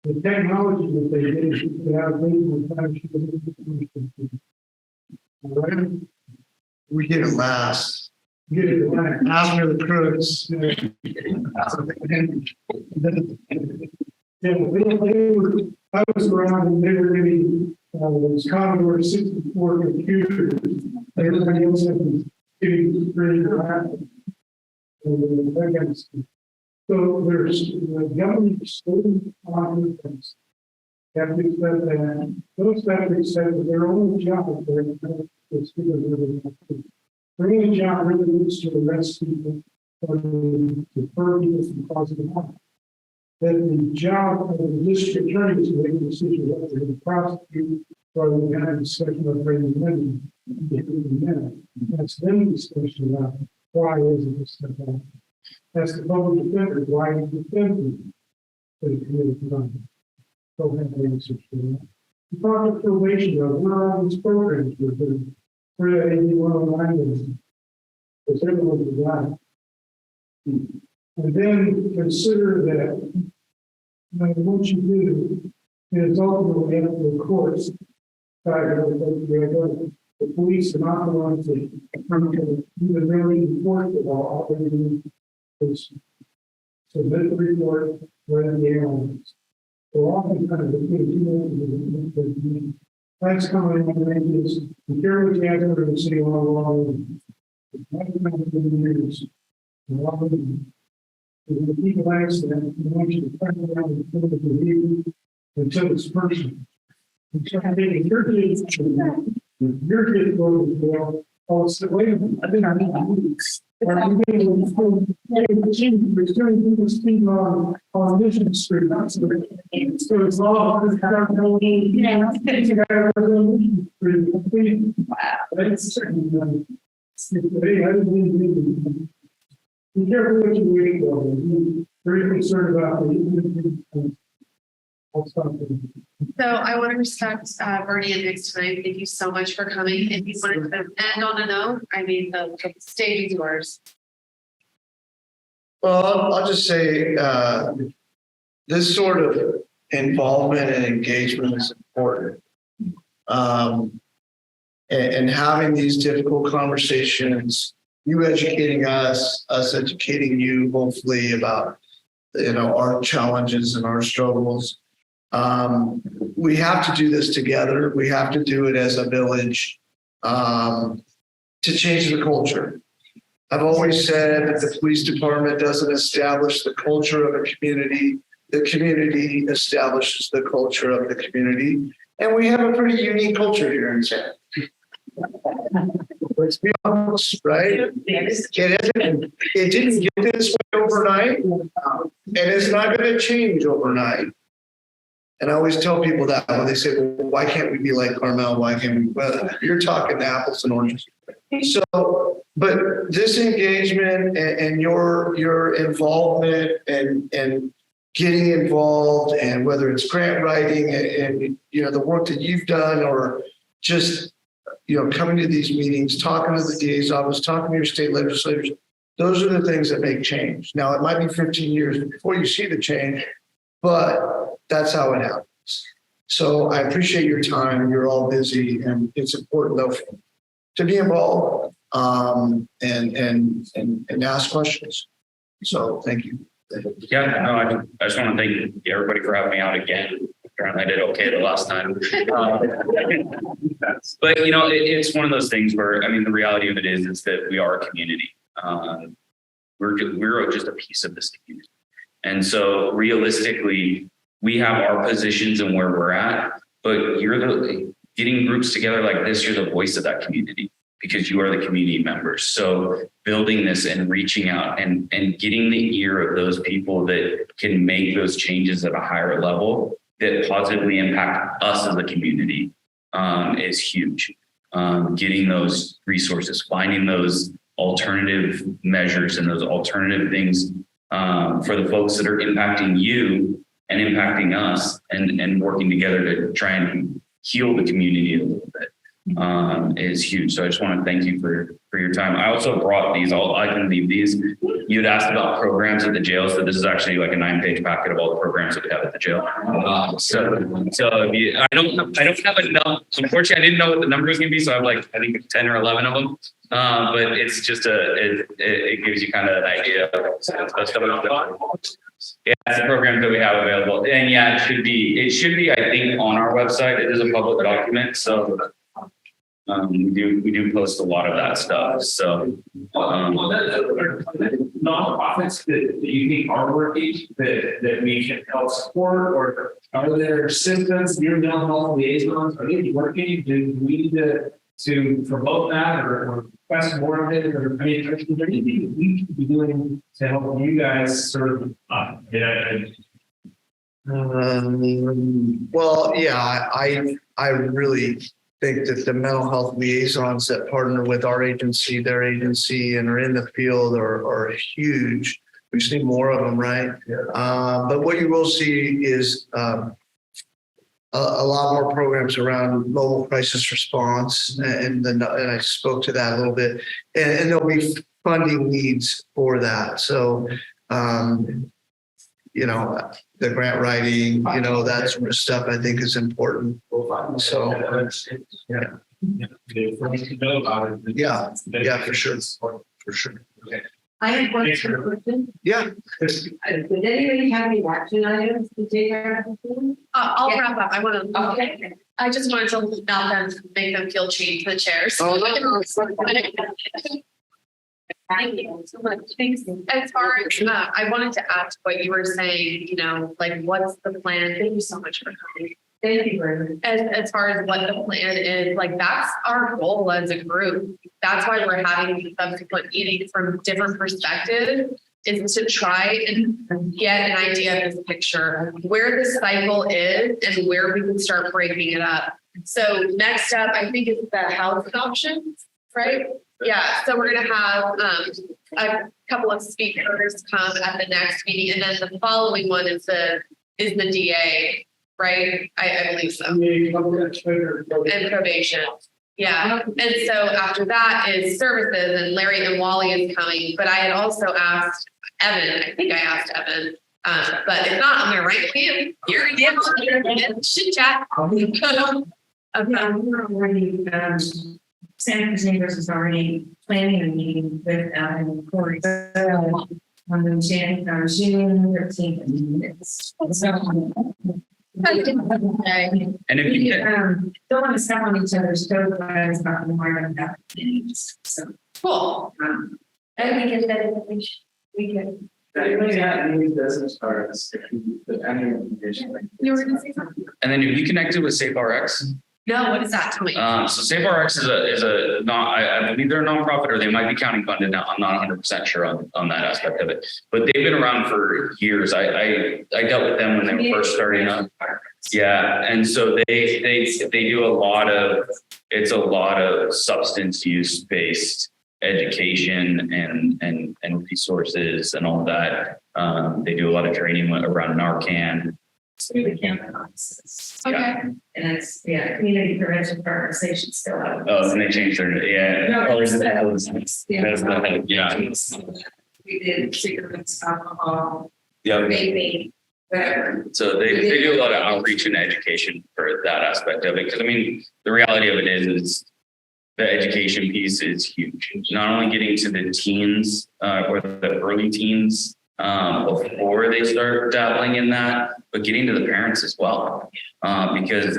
the technology that they did, they have We get it last. get it right. Ask me the Cruz. Yeah, I was around and they were getting those Commodore 64 computers. Everybody else had these getting pretty rapid. So there's the government student on things. Have to accept that. Those factories said that their only job is their only job really is to arrest people or to defer people from causing harm. That the job of the district attorney is to make a decision whether to prosecute or to have a discussion of bringing them. That's them discussion about why is it this stuff. That's the public defender. Why are you defending the committed crime? Don't have the answers for that. The public probation, though, where are all these programs we're doing? Where are 8109? Because everyone's a guy. And then consider that what you do is ultimately up to the courts. The police are not the ones that even really enforce the law. All they do is submit the report, run the analysis. So oftentimes, that's coming in the is the care what you have to the city hall. Years. The people accident, you want you to turn around and put it with you until it's personal. Your kids going to jail. Oh, so wait a minute, I think I need to on Mission Street. So it's all be careful what you wait for. Very concerned about the. I'll stop there. So I want to respect Bernie and Nick's tonight. Thank you so much for coming. If you wanted to end on a note, I mean, the stage is yours. Well, I'll just say this sort of involvement and engagement is important. And having these difficult conversations, you educating us educating you, hopefully about, our challenges and our struggles. We have to do this together. We have to do it as a village to change the culture. I've always said that the police department doesn't establish the culture of a community. The community establishes the culture of the community. And we have a pretty unique culture here in town. Let's be honest, right? It didn't get this way overnight, and it's not going to change overnight. And I always tell people that when they say, well, why can't we be like Carmel? Why can't we? Well, you're talking apples and oranges. So, but this engagement and your involvement and getting involved, and whether it's grant writing and you know, the work that you've done, or just, you know, coming to these meetings, talking to the DA's office, talking to your state legislators, those are the things that make change. Now, it might be 15 years before you see the change, but that's how it happens. So I appreciate your time. You're all busy, and it's important though to be involved and ask questions. So thank you. Yeah, no, I just want to thank everybody for having me out again. Apparently I did okay the last time. But you know, it's one of those things where, I mean, the reality of it is that we are a community. We're just a piece of this community. And so realistically, we have our positions and where we're at, but getting groups together like this, you're the voice of that community because you are the community members. So building this and reaching out and getting the ear of those people that can make those changes at a higher level that positively impact us as a community is huge. Getting those resources, finding those alternative measures and those alternative things for the folks that are impacting you and impacting us, and working together to try and heal the community a little bit is huge. So I just want to thank you for your time. I also brought these. I can leave these. You'd asked about programs at the jail, so this is actually like a 9-page packet of all the programs that we have at the jail. So I don't have enough. Unfortunately, I didn't know what the number was going to be, so I have like I think 10 or 11 of them. But it's just it gives you kind of an idea of stuff. Yeah, it's the programs that we have available, and yeah, it should be I think on our website. It is a public document, so we do post a lot of that stuff. So nonprofits that you think are working that we can help support, or are there systems, your mental health liaisons, are they working? Do we need to promote that or request more of it? Or I mean, is there anything that we could be doing to help you guys sort of Well, yeah, I really think that the mental health liaisons that partner with our agency, their agency, and are in the field are huge. We just need more of them, right? But what you will see is a lot more programs around mobile crisis response, and I spoke to that a little bit, and there'll be funding needs for that. So, you know, the grant writing, you know, that sort of stuff I think is important. So, yeah, for sure. I have one question. Yeah. Does anybody have any action items to take care of? I'll wrap up. I just wanted to make them feel cheap, the chairs. Oh, no. Thank you so much. Thanks. As far as I wanted to ask what you were saying, you know, like what's the plan? Thank you so much for coming. Thank you very much. As far as what the plan is, like that's our goal as a group. That's why we're having subsequent meetings from different perspectives, is to try and get an idea of this picture, where the cycle is and where we can start breaking it up. So next up, I think it's the house options, right? Yeah, so we're going to have a couple of speakers come at the next meeting, and then the following one is the DA, right? I believe so. And probation. Yeah, and so after that is services, and Larry and Wally is coming. But I had also asked Evan. I think I asked Evan. But if not, I'm going to write him. You're going to get chit chat. We're already. Santa Cruz Neighbors is already planning a meeting with Corey on the June 13th. and if you Don't want to step on each other's toes, but I was not aware of that. So Cool. and we get that information. We can. Anybody have any business cards? You were going to say something? and then if you connected with SafeRx. No, what is that? Tell me. So SafeRx is a not, I believe they're a nonprofit, or they might be county funded now. I'm not 100% sure on that aspect of it, but they've been around for years. I dealt with them when they were first starting up. Yeah, and so they do a lot of it's a lot of substance use based education and resources and all that. They do a lot of training around Narcan. Really campus. Okay. And it's, community prevention for organizations still out. Oh, and they changed their, yeah. No, That's yeah. yeah. We did cigarettes, alcohol, Yeah. vaping, whatever. So they do a lot of outreach and education for that aspect of it. Because I mean, the reality of it is the education piece is huge. Not only getting to the teens or the early teens before they start dabbling in that, but getting to the parents as well. Because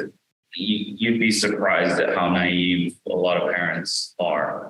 you'd be surprised at how naive a lot of parents are.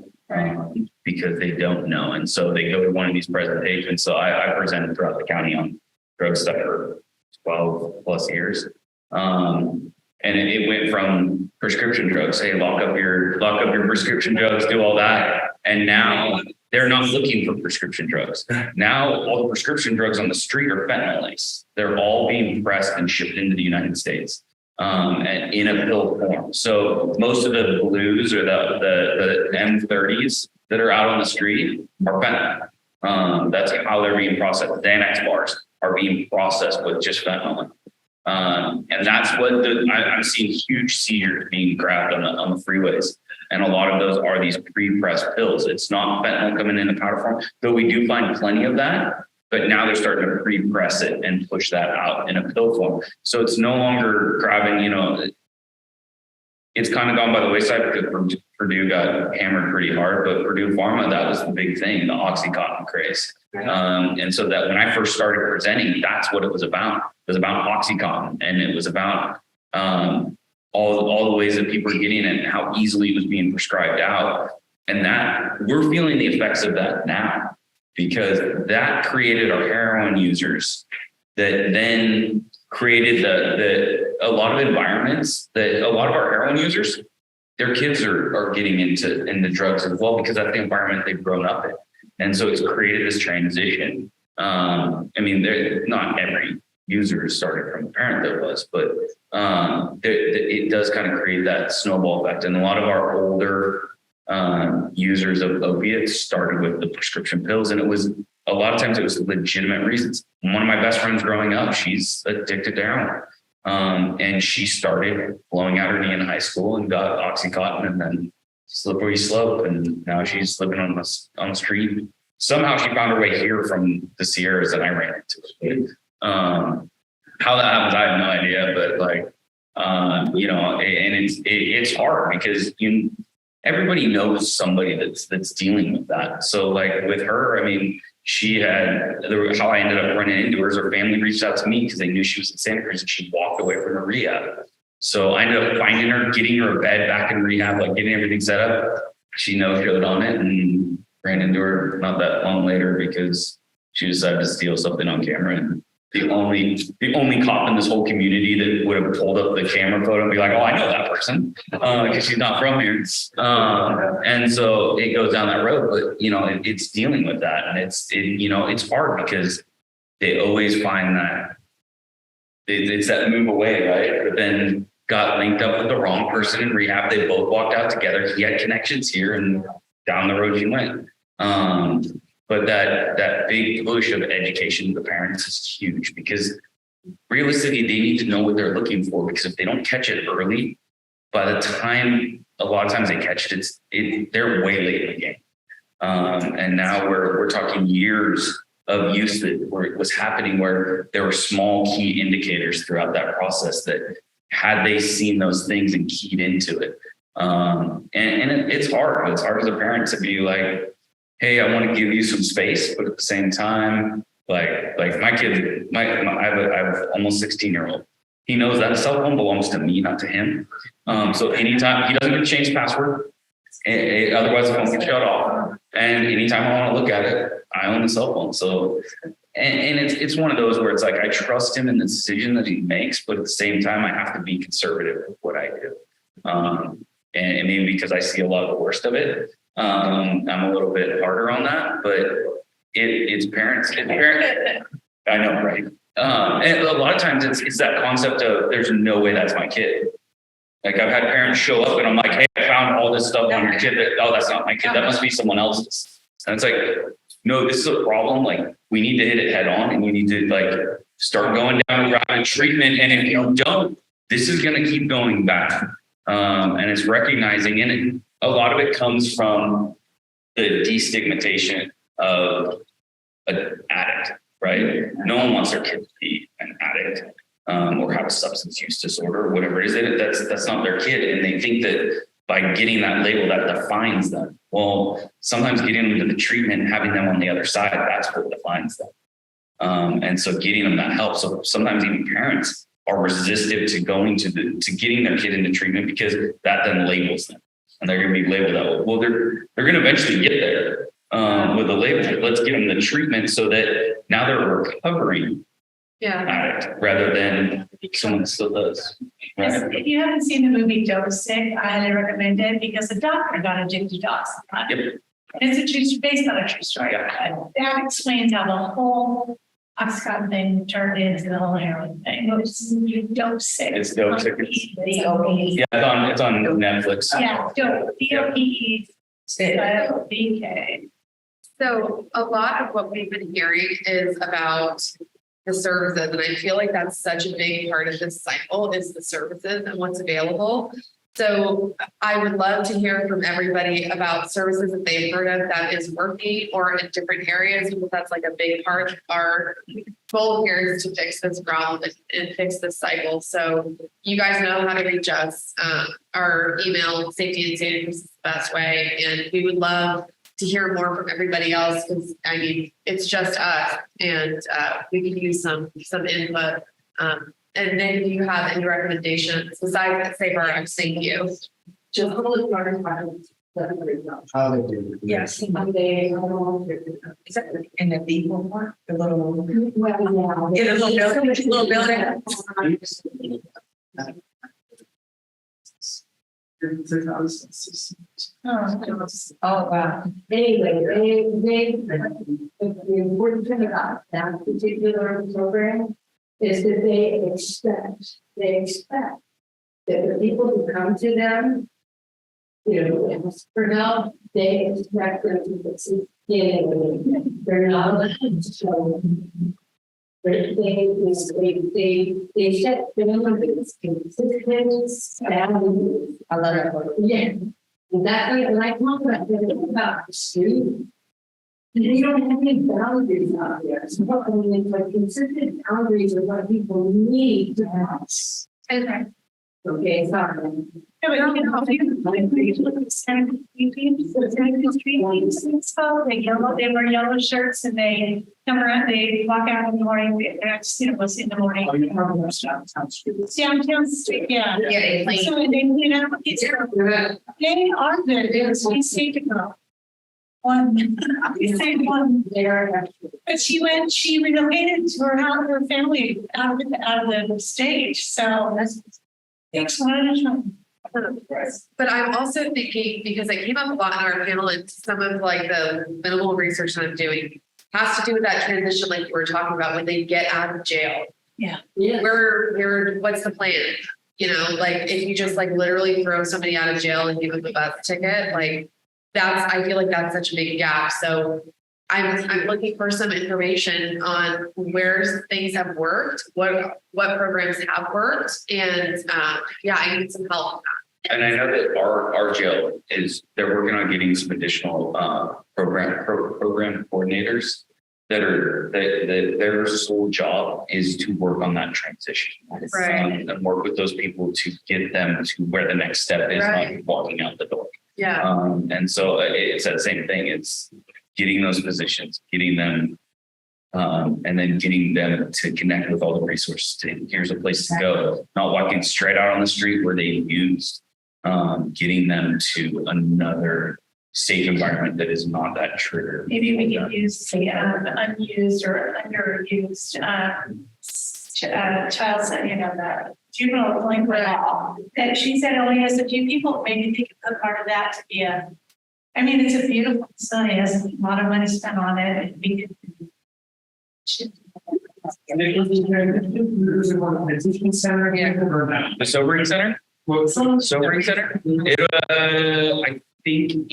Because they don't know. And so they go to one of these presentations. So I presented throughout the county on drug stuff for 12 plus years. And it went from prescription drugs, hey, lock up your prescription drugs, do all that. And now they're not looking for prescription drugs. Now all the prescription drugs on the street are fentanyl laced. They're all being pressed and shipped into the United States. And in a pill form. So most of the blues or the M30s that are out on the street are fentanyl. That's how they're being processed. Xanax bars are being processed with just fentanyl. And that's what I'm seeing huge seizures being grabbed on the freeways. And a lot of those are these pre-pressed pills. It's not fentanyl coming in a powder form, though we do find plenty of that. But now they're starting to pre-press it and push that out in a pill form. So it's no longer grabbing, it's kind of gone by the wayside because Purdue got hammered pretty hard, but Purdue Pharma, that was the big thing, the Oxycontin craze. And so that when I first started presenting, that's what it was about. It was about Oxycontin, and it was about all the ways that people are getting it and how easily it was being prescribed out. And that we're feeling the effects of that now. Because that created our heroin users that then created a lot of environments that a lot of our heroin users, their kids are getting into drugs as well, because that's the environment they've grown up in. And so it's created this transition. I mean, not every user started from a parent that was, but it does kind of create that snowball effect. And a lot of our older users of opiates started with the prescription pills, and it was a lot of times it was legitimate reasons. One of my best friends growing up, she's addicted to heroin, and she started blowing out her knee in high school and got Oxycontin, and then slippery slope, and now she's living on the street. Somehow she found her way here from the Sierras, and I ran into it. How that happens, I have no idea, but and it's hard because everybody knows somebody that's dealing with that. So like with her, I mean, how I ended up running into her is her family reached out to me because they knew she was in Santa Cruz and she walked away from her rehab. So I ended up finding her, getting her a bed back in rehab, like getting everything set up. She no-showed on it and ran into her not that long later because she decided to steal something on camera. And the only cop in this whole community that would have pulled up the camera photo and be like, oh, I know that person because she's not from here. And so it goes down that road, but it's dealing with that. And it's hard because they always find that it's that move away, right? But then got linked up with the wrong person in rehab. They both walked out together. He had connections here and down the road she went. But that big push of education to the parents is huge because realistically, they need to know what they're looking for, because if they don't catch it early, by the time a lot of times they catch it, they're way late in the game. And now we're talking years of use that was happening where there were small key indicators throughout that process that had they seen those things and keyed into it. And it's hard. It's hard as a parent to be like, hey, I want to give you some space, but at the same time, like my kid, I have almost 16-year-old. He knows that cell phone belongs to me, not to him. So anytime he doesn't get to change the password, otherwise the phone gets shut off. And anytime I want to look at it, I own the cell phone. So, and it's one of those where it's like I trust him in the decision that he makes, but at the same time, I have to be conservative with what I do. And maybe because I see a lot of the worst of it. I'm a little bit harder on that, but it's parents. I know, right? And a lot of times it's that concept of there's no way that's my kid. Like I've had parents show up and I'm like, hey, I found found all this stuff on your kid. Oh, that's not my kid. That must be someone else's. And it's like, no, this is a problem. Like, we need to hit it head on, and we need to like start going down the route of treatment. And if you don't, this is going to keep going back. And it's recognizing, and a lot of it comes from the destigmatization of an addict, right? No one wants their kid to be an addict or have a substance use disorder or whatever it is. That's not their kid. And they think that by getting that label, that defines them. Well, sometimes getting them to the treatment and having them on the other side, that's what defines them. And so getting them that help. So sometimes even parents are resistant to going to getting their kid into treatment because that then labels them. And they're going to be labeled that. Well, they're going to eventually get there with the label. Let's get them the treatment so that now they're a recovering addict rather than someone that still does. Right? If you haven't seen the movie Dose Sick, I highly recommend it because the doctor got addicted to oxycontin. Yep. And it's based on a true story. That explains how the whole oxycontin thing turned into the whole heroin thing. It's Dose Sick. It's Dose Sick. Yeah, it's on Netflix. Yeah, DOPE. So a lot of what we've been hearing is about the services. And I feel like that's such a big part of this cycle is the services and what's available. So I would love to hear from everybody about services that they've heard of that is working or in different areas, because that's like a big part. Our goal here is to fix this problem and fix this cycle. So you guys know how to reach us. Our email, safety@SantaCruz is the best way. And we would love to hear more from everybody else, because I mean, it's just us, and we can use some input. And then if you have any recommendations besides SafeRx, thank you. Just public garden projects. How they do. Yes. They, Is that in the people one? The little. well, yeah. Yeah, the little building. Oh, wow. Anyway, the important thing about that particular program is that they expect that the people who come to them, you know, and ask for help, they expect them to succeed. They're not allowed to show. They set the numbers consistent values. I love that. Yeah. And that's like about the student. You don't have any boundaries out there. So what I mean, it's like consistent boundaries are what people need to have. okay. Okay, sorry. Yeah, but you can help you. Look at Santa Cruz Street. They wear yellow shirts and they come around, they walk out in the morning. They're just, in the morning. Oh, you're talking about downtown street. Downtown street, yeah. Yeah, they clean. So they, they are good. It's safe to go. One, one there. But she relocated to her family out of the state. So that's excellent. But I'm also thinking, because it came up a lot in our panel, and some of like the minimal research that I'm doing has to do with that transition, like you were talking about, when they get out of jail. Yeah. What's the plan? Like if you just like literally throw somebody out of jail and give them a bus ticket, like I feel like that's such a big gap. So I'm looking for some information on where things have worked, what programs have worked, and I need some help on that. And I know that our jail they're working on getting some additional program coordinators that their sole job is to work on that transition. Right. And work with those people to get them to where the next step is, Right. not walking out the door. Yeah. And so it's that same thing. It's getting those positions, getting them, and then getting them to connect with all the resources. Here's a place to go, not walking straight out on the street where they used. Getting them to another safe environment that is not that trigger. Maybe we could use the unused or underused child center, the juvenile delinquent law. That she said only has a few people. Maybe we could put part of that to be it's a beautiful facility. It has a lot of money spent on it. And we could. And there's a transition center here or not? The sobering center? Sobering center. I think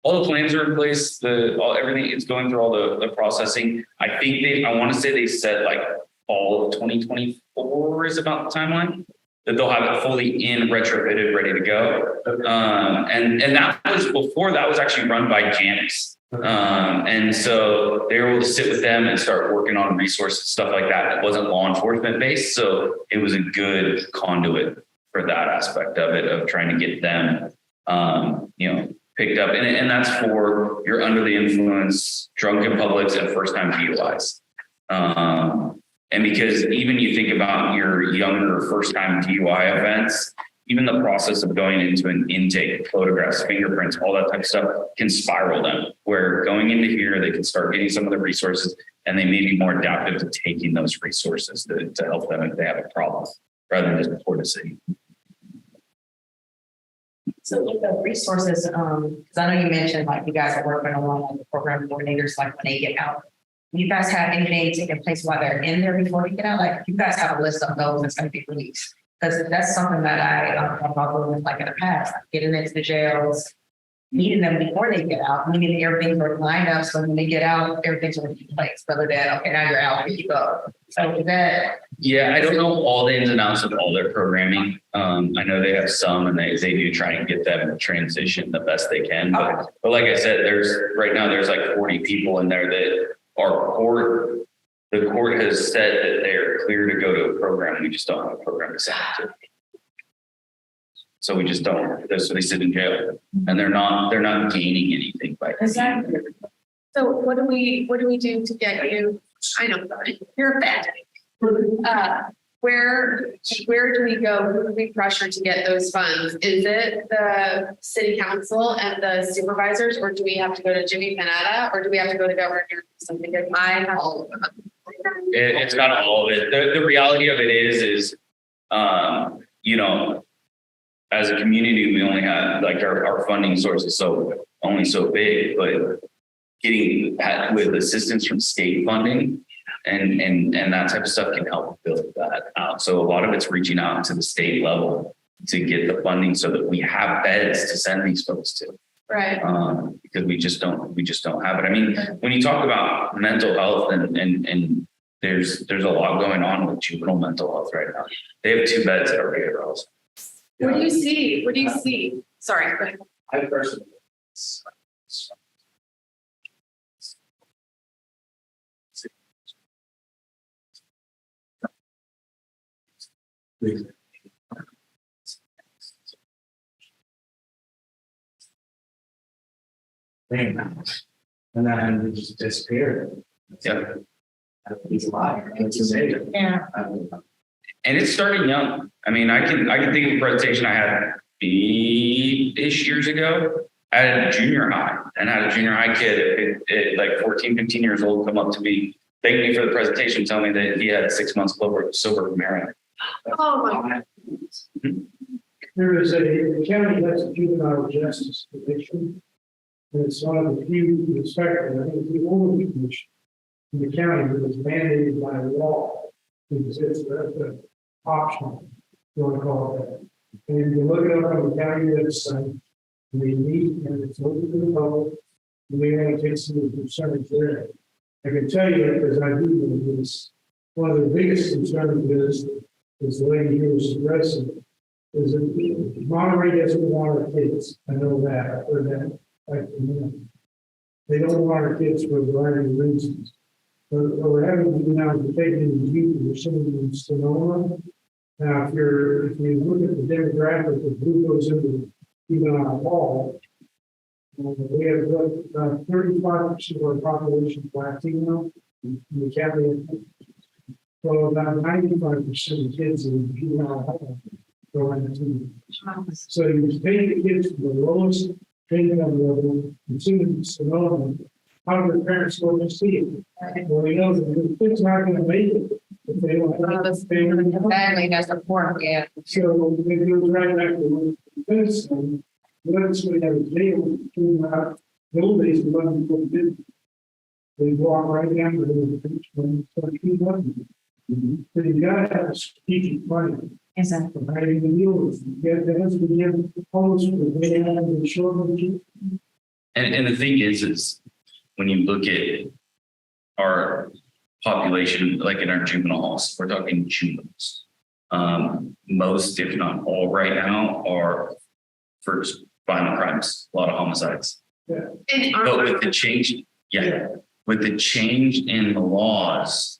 all the plans are in place. Everything it's going through all the processing. I think I want to say they said like fall of 2024 is about the timeline that they'll have it fully in retrofitted, ready to go. And that was before that was actually run by Janice. And so they were able to sit with them and start working on resources, stuff like that. It wasn't law enforcement based. So it was a good conduit for that aspect of it, of trying to get them, picked up. And that's for your under the influence, drunken publics and first time DUIs. And because even you think about your younger first time DUI offense, even the process of going into an intake, photographs, fingerprints, all that type of stuff can spiral them, where going into here, they can start getting some of the resources and they may be more adaptive to taking those resources to help them if they have a problem rather than just report a city. So with the resources, because I know you mentioned like you guys are working on like the program coordinators, like when they get out. Do you guys have anything taking place while they're in there before they get out? Like you guys have a list of those that's going to be released. Because that's something that I thought about doing like in the past, like getting into the jails, meeting them before they get out, meaning everything's already lined up. So when they get out, everything's already in place. Rather than, okay, now you're out, here you go. So is that? Yeah, I don't know all the ins and outs of all their programming. I know they have some and they do try and get them to transition the best they can. But like I said, right now there's like 40 people in there that are the court has said that they're clear to go to a program. We just don't have a program to send them to. So we just don't. So they sit in jail, and they're not gaining anything by that. So what do we do to get you? I know, you're a bad. Where do we go? Who do we pressure to get those funds? Is it the city council and the supervisors, or do we have to go to Jimmy Panetta, or do we have to go to Governor Newsom? Because I have all of them. It's not all of it. The reality of it is, as a community, we only have like our funding sources only so big, but getting with assistance from state funding and that type of stuff can help build that out. So a lot of it's reaching out to the state level to get the funding so that we have beds to send these folks to. Right. Because we just don't have it. I mean, when you talk about mental health and there's a lot going on with juvenile mental health right now. They have 2 beds at our behavioral health. What do you see? What do you see? Sorry. Go ahead. I personally. And then it just disappeared. Yeah. He's alive. Yeah. And it's starting young. I mean, I can think of a presentation I had 8-ish years ago. I had a junior high and had a junior high kid at like 14, 15 years old come up to me, thank me for the presentation, tell me that he had 6 months sober from heroin. Oh my God. There is a county that's a juvenile justice commission. And it's one of the few in the spectrum, I think it's the only commission in the county that is mandated by law. Because it's optional, you want to call it that. And you look it up on the county website, we meet and it's open to the public. And we only take some of the concerns there. I can tell you, because I do know this, one of the biggest concerns is the lady who was addressing, is that Monterey doesn't want our kids. I know that, I've heard that. They don't want our kids for a variety of reasons. But what we're having to do now is we're taking the youth and we're sending them to Sonoma. Now, if you look at the demographic of who goes into juvenile hall, we have 35% of our population Latino in the county. So about 95% of kids in juvenile hall go into. So you take the kids from the lowest income level and send them to Sonoma. How do the parents go to see it? Well, we know that the kids not going to make it if they don't have the Family has support, yeah. So it goes right back to this. Once we have a jail, the old days, we wasn't what we did. They walk right down to the beach when it's 2 months. So you got to have a strategic plan. Exactly. How do you deal with it? There has to be homeless people, they have the children. And the thing is when you look at our population, like in our juvenile halls, we're talking juveniles. Most, if not all right now, are for violent crimes, a lot of homicides. And But with the change, with the change in the laws,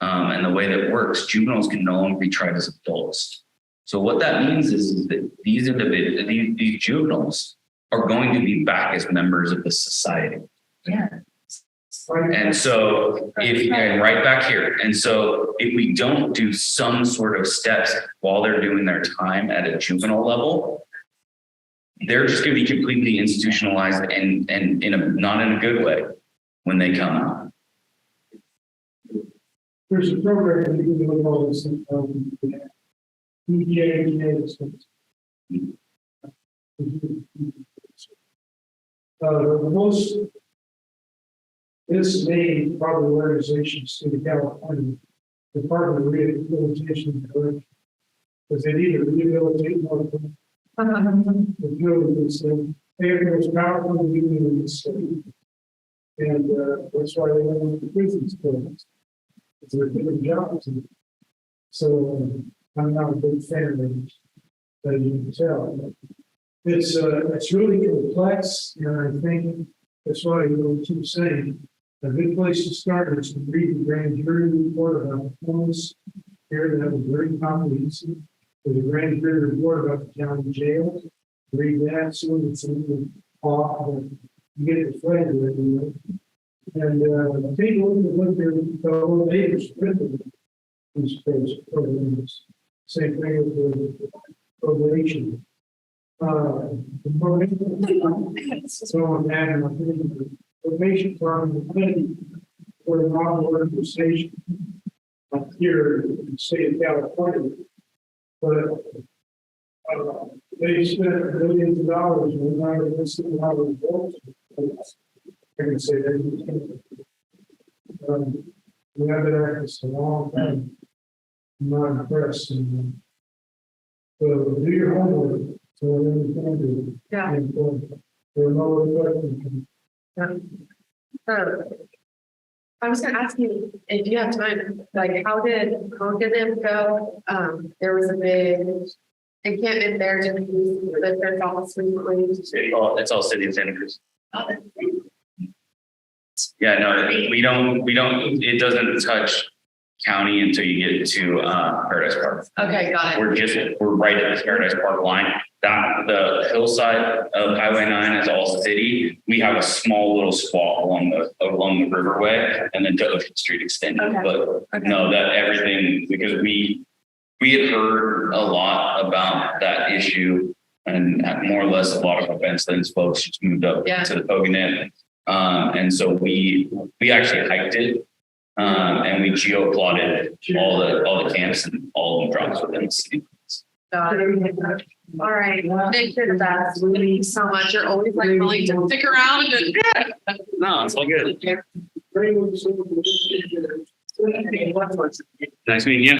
and the way that it works, juveniles can no longer be tried as adults. So what that means is that these individuals, these juveniles are going to be back as members of the society. Yeah. And so and right back here. And so if we don't do some sort of steps while they're doing their time at a juvenile level, they're just going to be completely institutionalized and not in a good way when they come out. There's a program that you can look all this, the most, this main probably organization, state of California, Department of Rehabilitation and Correction, because they need to rehabilitate more people. The building is, they have the most powerful union in the state. And that's why they have the prisons buildings. It's a different jobs. So I'm not a big fan of it, as you can tell. It's really complex, and I think that's why you keep saying a good place to start is to read the grand jury report about the homeless. Here, that was very comprehensive. There's a grand jury report about the county jail. Read that, so it's a little off, but you get the flavor anyway. And take a look at the old neighbors with these programs. Same thing with the probation. The probation program for an organization here in the state of California, but they spent millions of dollars and we're not investing a lot of results. I can say that we have been at this a long time. I'm not impressed. And, so do your homework. So then you can do it. Yeah. And, there are no questions. I was going to ask you if you have time, like how did them go? There was a big encampment there to the first office recently. It's all city of Santa Cruz. Yeah, no, we don't, it doesn't touch county until you get to Paradise Park. Okay, got it. We're right at the Paradise Park line. That the hillside of Highway 9 is all city. We have a small little spot along the riverway and then to Ocean Street extended. Okay. But no, that everything, because we had heard a lot about that issue and more or less a lot of events. Then folks just moved up to the Poganet. And so we actually hiked it and we geoplotted all the camps and all of them drops within the city. Got it. All right. Nick, you're the best. Thank you so much. You're always like willing to stick around. And No, it's all good. Nice meeting you.